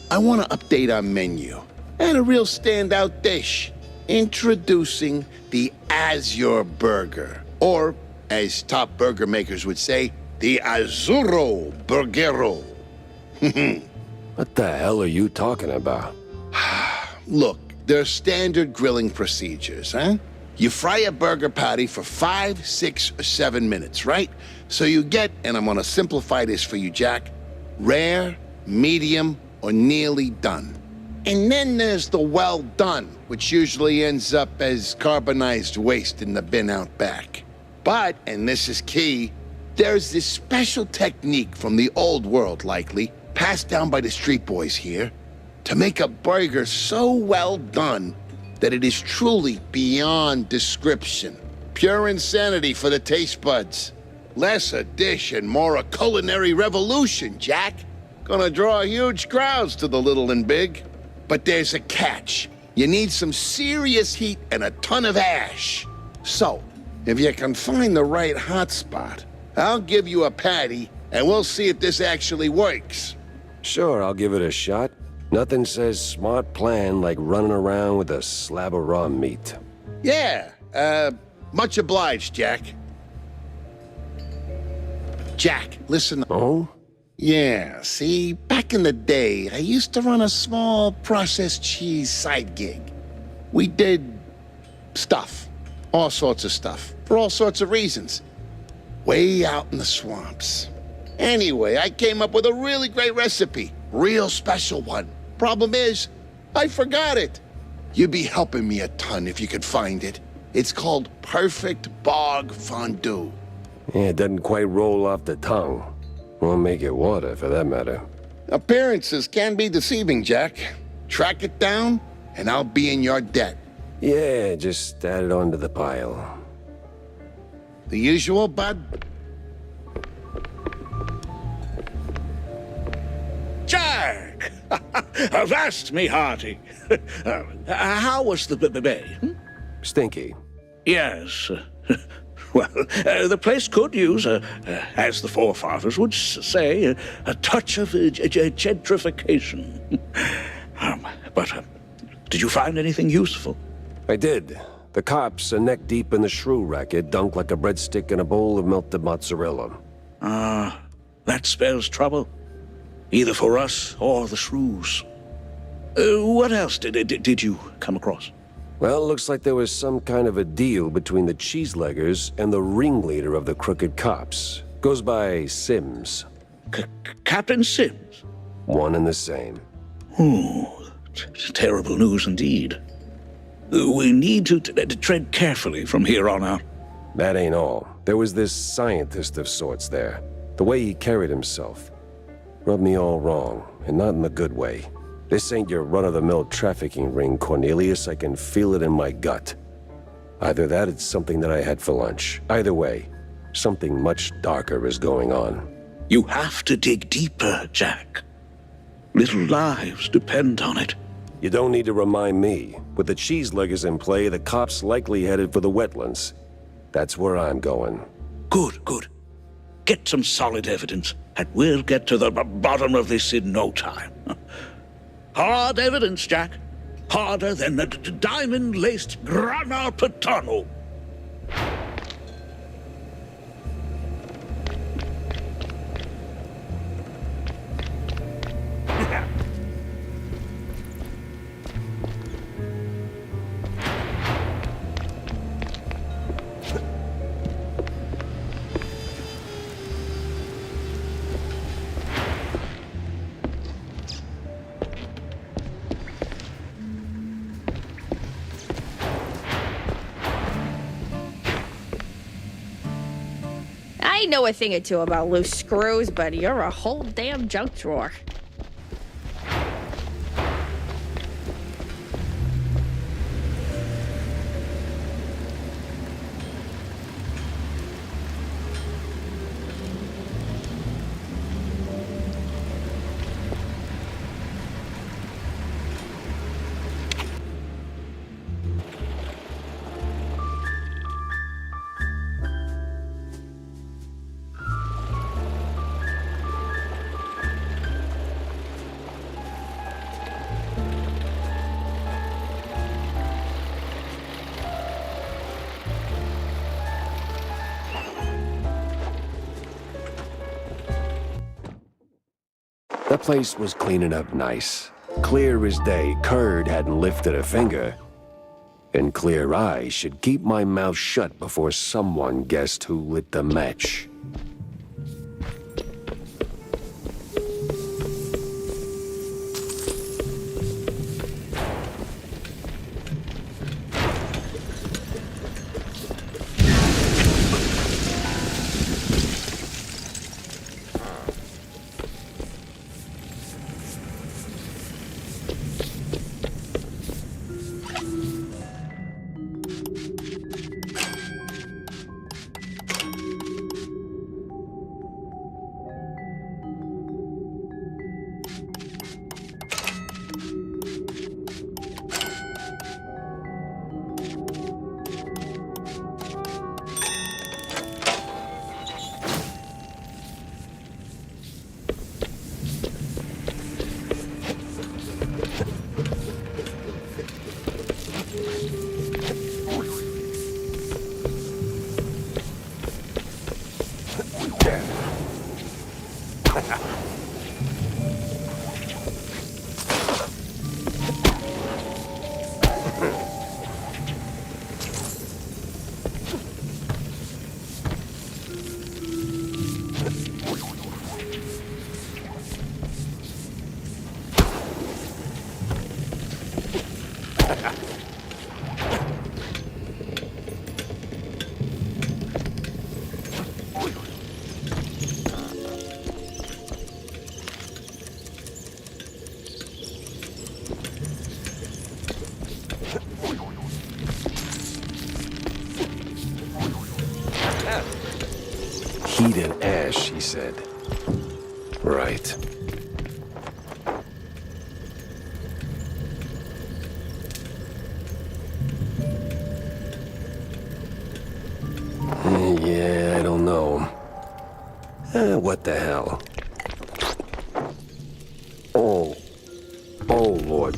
I want to update our menu. And a real standout dish. Introducing the Azure Burger. Or, as top burger makers would say, the Azzurro Burgero. What the hell are you talking about? Look, they're standard grilling procedures, huh? You fry a burger patty for 5, 6, or 7 minutes, right? So you get, and I'm gonna simplify this for you, Jack, rare, medium, or nearly done. And then there's the well done, which usually ends up as carbonized waste in the bin out back. But, and this is key, there's this special technique from the old world, likely, passed down by the street boys here, to make a burger so well done that it is truly beyond description. Pure insanity for the taste buds. Less a dish and more a culinary revolution, Jack. Gonna draw huge crowds to the little and big. But there's a catch. You need some serious heat and a ton of ash. So, if you can find the right hotspot, I'll give you a patty and we'll see if this actually works. Sure, I'll give it a shot. Nothing says smart plan like running around with a slab of raw meat. Yeah, much obliged, Jack. Jack, listen. Oh? Yeah, see, back in the day, I used to run a small processed cheese side gig. We did stuff. All sorts of stuff. For all sorts of reasons. Way out in the swamps. Anyway, I came up with a really great recipe. Real special one. Problem is, I forgot it. You'd be helping me a ton if you could find it. It's called Perfect Bog Fondue. Yeah, it doesn't quite roll off the tongue. Or make it water, for that matter. Appearances can be deceiving, Jack. Track it down, and I'll be in your debt. Yeah, just add it onto the pile. The usual, bud? Jack! Avast me hearty. How was the bay? Stinky. Yes. Well, the place could use, as the forefathers would say, a touch of gentrification. But did you find anything useful? I did. The cops are neck deep in the shrew racket, dunked like a breadstick in a bowl of melted mozzarella. That spells trouble. Either for us or the shrews. What else did you come across? Well, looks like there was some kind of a deal between the cheeseleggers and the ringleader of the crooked cops. Goes by Sims. Captain Sims? One and the same. Terrible news indeed. We need to tread carefully from here on out. That ain't all. There was this scientist of sorts there. The way he carried himself. Rubbed me all wrong, and not in the good way. This ain't your run-of-the-mill trafficking ring, Cornelius. I can feel it in my gut. Either that, it's something that I had for lunch. Either way, something much darker is going on. You have to dig deeper, Jack. Little lives depend on it. You don't need to remind me. With the cheeseleggers in play, the cops likely headed for the wetlands. That's where I'm going. Good, good. Get some solid evidence, and we'll get to the bottom of this in no time. Hard evidence, Jack. Harder than the diamond-laced grana padano. I know a thing or two about loose screws, but you're a whole damn junk drawer. The place was cleaning up nice. Clear as day, Curd hadn't lifted a finger. And clear eyes should keep my mouth shut before someone guessed who lit the match. Heat and ash, he said. Right. Yeah, I don't know. What the hell? Oh. Oh, Lord.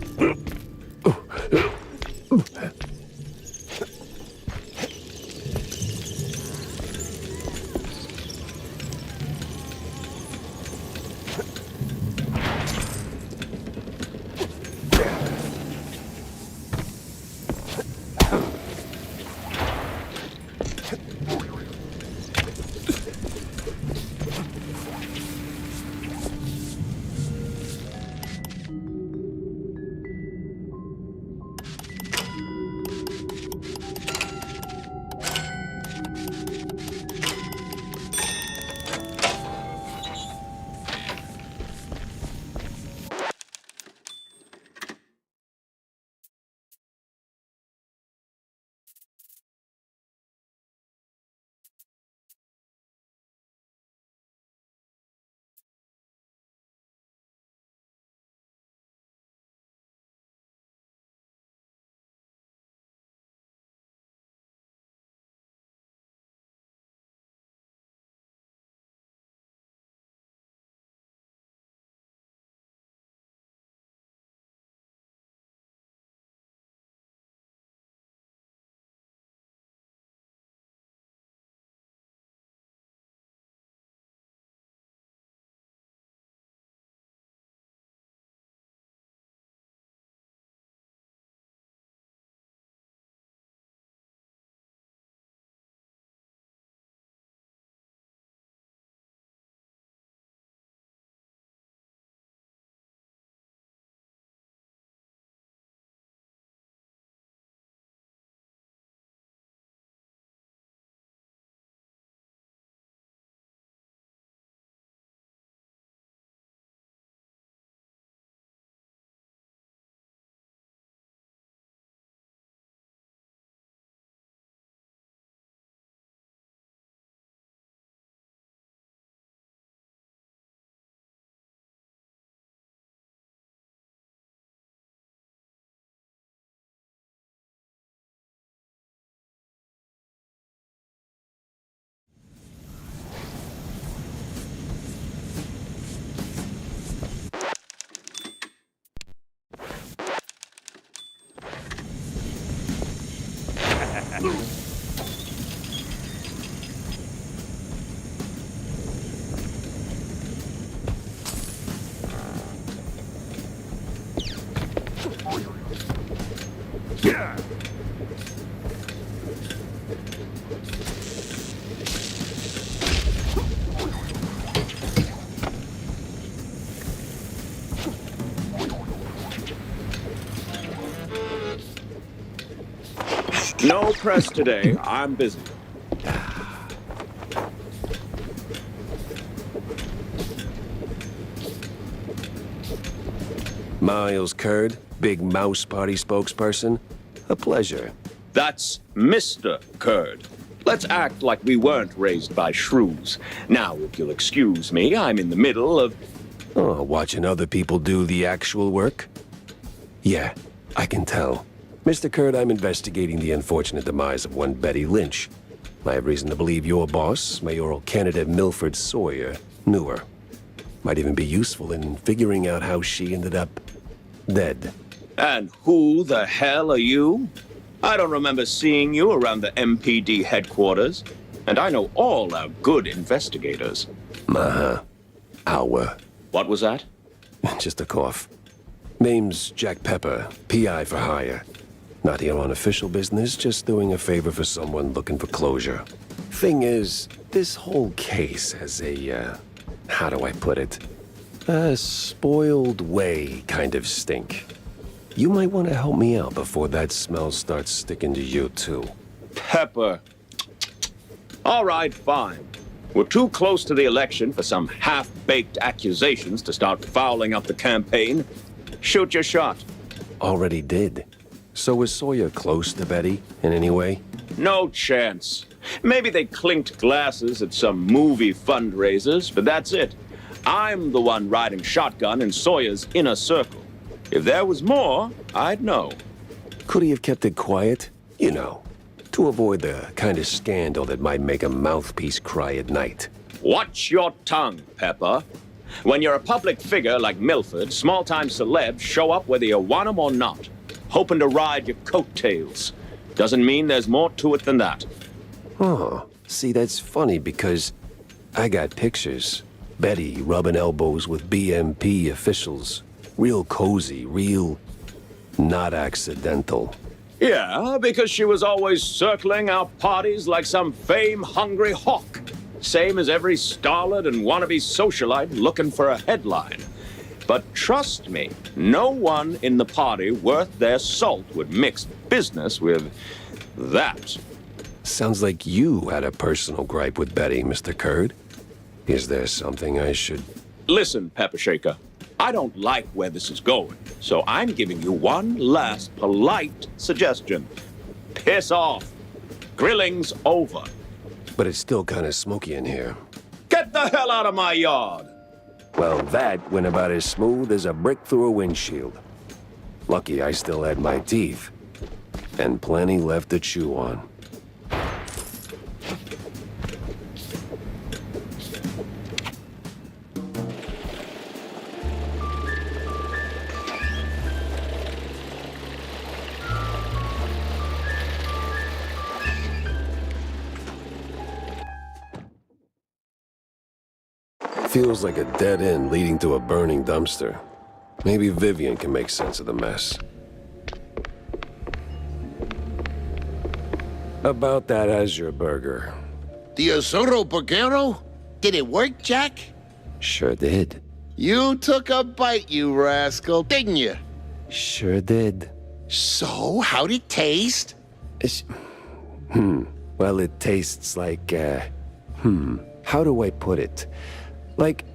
No press today. I'm busy. Miles Curd, Big Mouse Party spokesperson. A pleasure. That's Mr. Curd. Let's act like we weren't raised by shrews. Now, if you'll excuse me, I'm in the middle of... Oh, watching other people do the actual work? Yeah, I can tell. Mr. Curd, I'm investigating the unfortunate demise of one Betty Lynch. I have reason to believe your boss, mayoral candidate Milford Sawyer, knew her. Might even be useful in figuring out how she ended up dead. And who the hell are you? I don't remember seeing you around the MPD headquarters. And I know all our good investigators. Our. What was that? Just a cough. Name's Jack Pepper, PI for hire. Not here on official business, just doing a favor for someone looking for closure. Thing is, this whole case has a, how do I put it? A spoiled way kind of stink. You might want to help me out before that smell starts sticking to you, too. Pepper. All right, fine. We're too close to the election for some half-baked accusations to start fouling up the campaign. Shoot your shot. Already did. So was Sawyer close to Betty in any way? No chance. Maybe they clinked glasses at some movie fundraisers, but that's it. I'm the one riding shotgun in Sawyer's inner circle. If there was more, I'd know. Could he have kept it quiet? You know, to avoid the kind of scandal that might make a mouthpiece cry at night. Watch your tongue, Pepper. When you're a public figure like Milford, small-time celebs show up whether you want them or not, hoping to ride your coattails. Doesn't mean there's more to it than that. Oh, see, that's funny because I got pictures. Betty rubbing elbows with BMP officials. Real cozy, real not accidental. Yeah, because she was always circling our parties like some fame-hungry hawk. Same as every starlet and wannabe socialite looking for a headline. But trust me, no one in the party worth their salt would mix business with that. Sounds like you had a personal gripe with Betty, Mr. Curd. Is there something I should... Listen, Pepper Shaker, I don't like where this is going, so I'm giving you one last polite suggestion. Piss off. Grilling's over. But it's still kind of smoky in here. Get the hell out of my yard! Well, that went about as smooth as a brick through a windshield. Lucky I still had my teeth. And plenty left to chew on. Feels like a dead end leading to a burning dumpster. Maybe Vivian can make sense of the mess. About that Azure burger. The Azuro Burgero? Did it work, Jack? Sure did. You took a bite, you rascal, didn't you? Sure did. So, how'd it taste? Well, it tastes like, how do I put it? Like,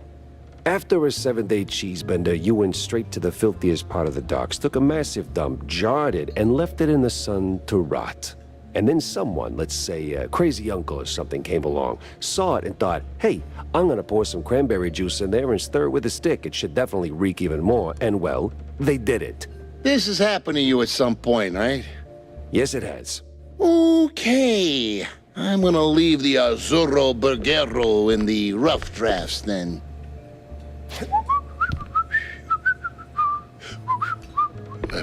after a 7-day cheese bender, you went straight to the filthiest part of the docks, took a massive dump, jarred it, and left it in the sun to rot. And then someone, let's say a crazy uncle or something, came along, saw it and thought, hey, I'm gonna pour some cranberry juice in there and stir it with a stick. It should definitely reek even more. And well, they did it. This has happened to you at some point, right? Yes, it has. Okay. I'm gonna leave the Azuro Burgero in the rough drafts, then.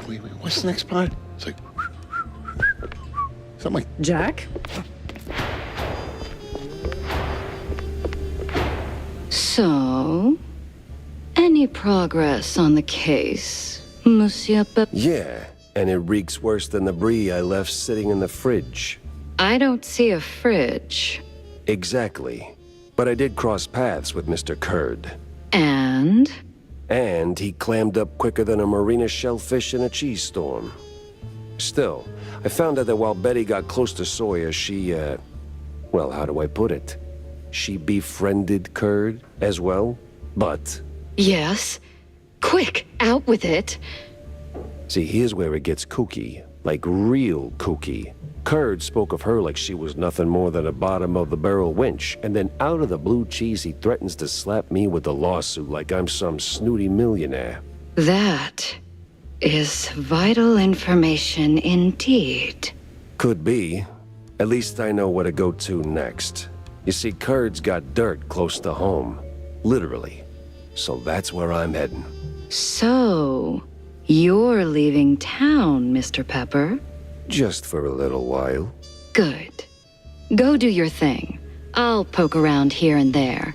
Wait, what's the next part? It's like... Something like... Jack? So, any progress on the case, Monsieur Pep? Yeah, and it reeks worse than the brie I left sitting in the fridge. I don't see a fridge. Exactly. But I did cross paths with Mr. Kurd. And? And he clammed up quicker than a marina shellfish in a cheese storm. Still, I found out that while Betty got close to Sawyer, she, well, how do I put it? She befriended Kurd as well, but... Yes. Quick, out with it. See, here's where it gets kooky. Like real kooky. Kurd spoke of her like she was nothing more than a bottom-of-the-barrel wench, and then out of the blue cheese he threatens to slap me with a lawsuit like I'm some snooty millionaire. That is vital information indeed. Could be. At least I know where to go to next. You see, Kurd's got dirt close to home. Literally. So that's where I'm heading. So, you're leaving town, Mr. Pepper? Just for a little while. Good. Go do your thing. I'll poke around here and there.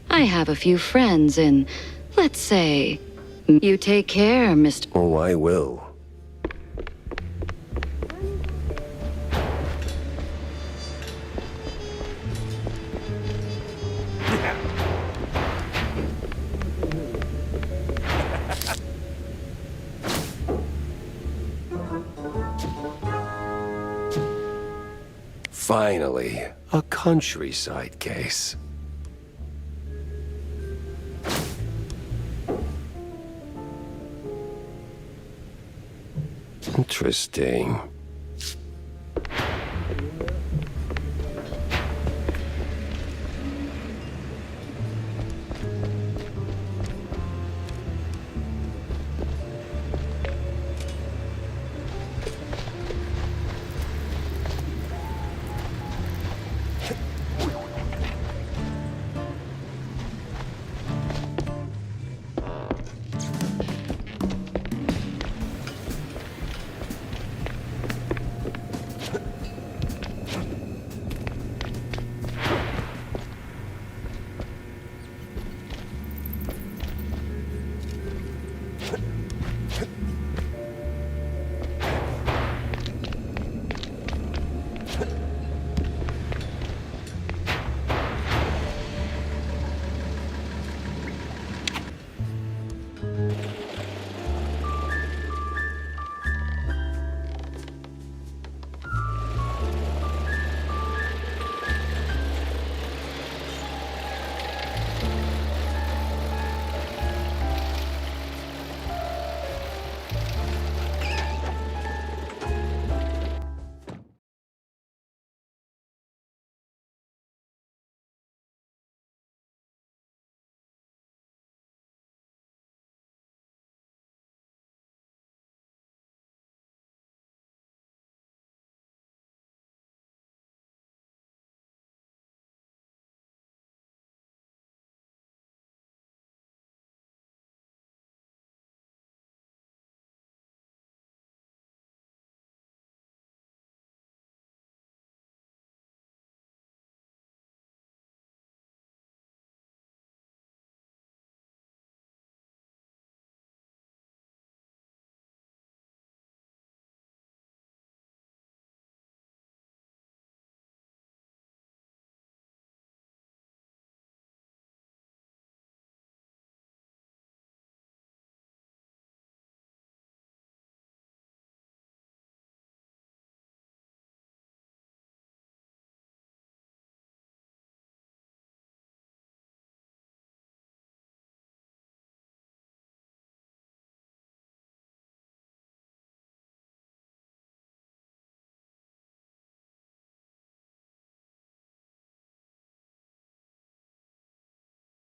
I have a few friends in, let's say, you take care, Mr. Oh, I will. Finally, a countryside case. Interesting.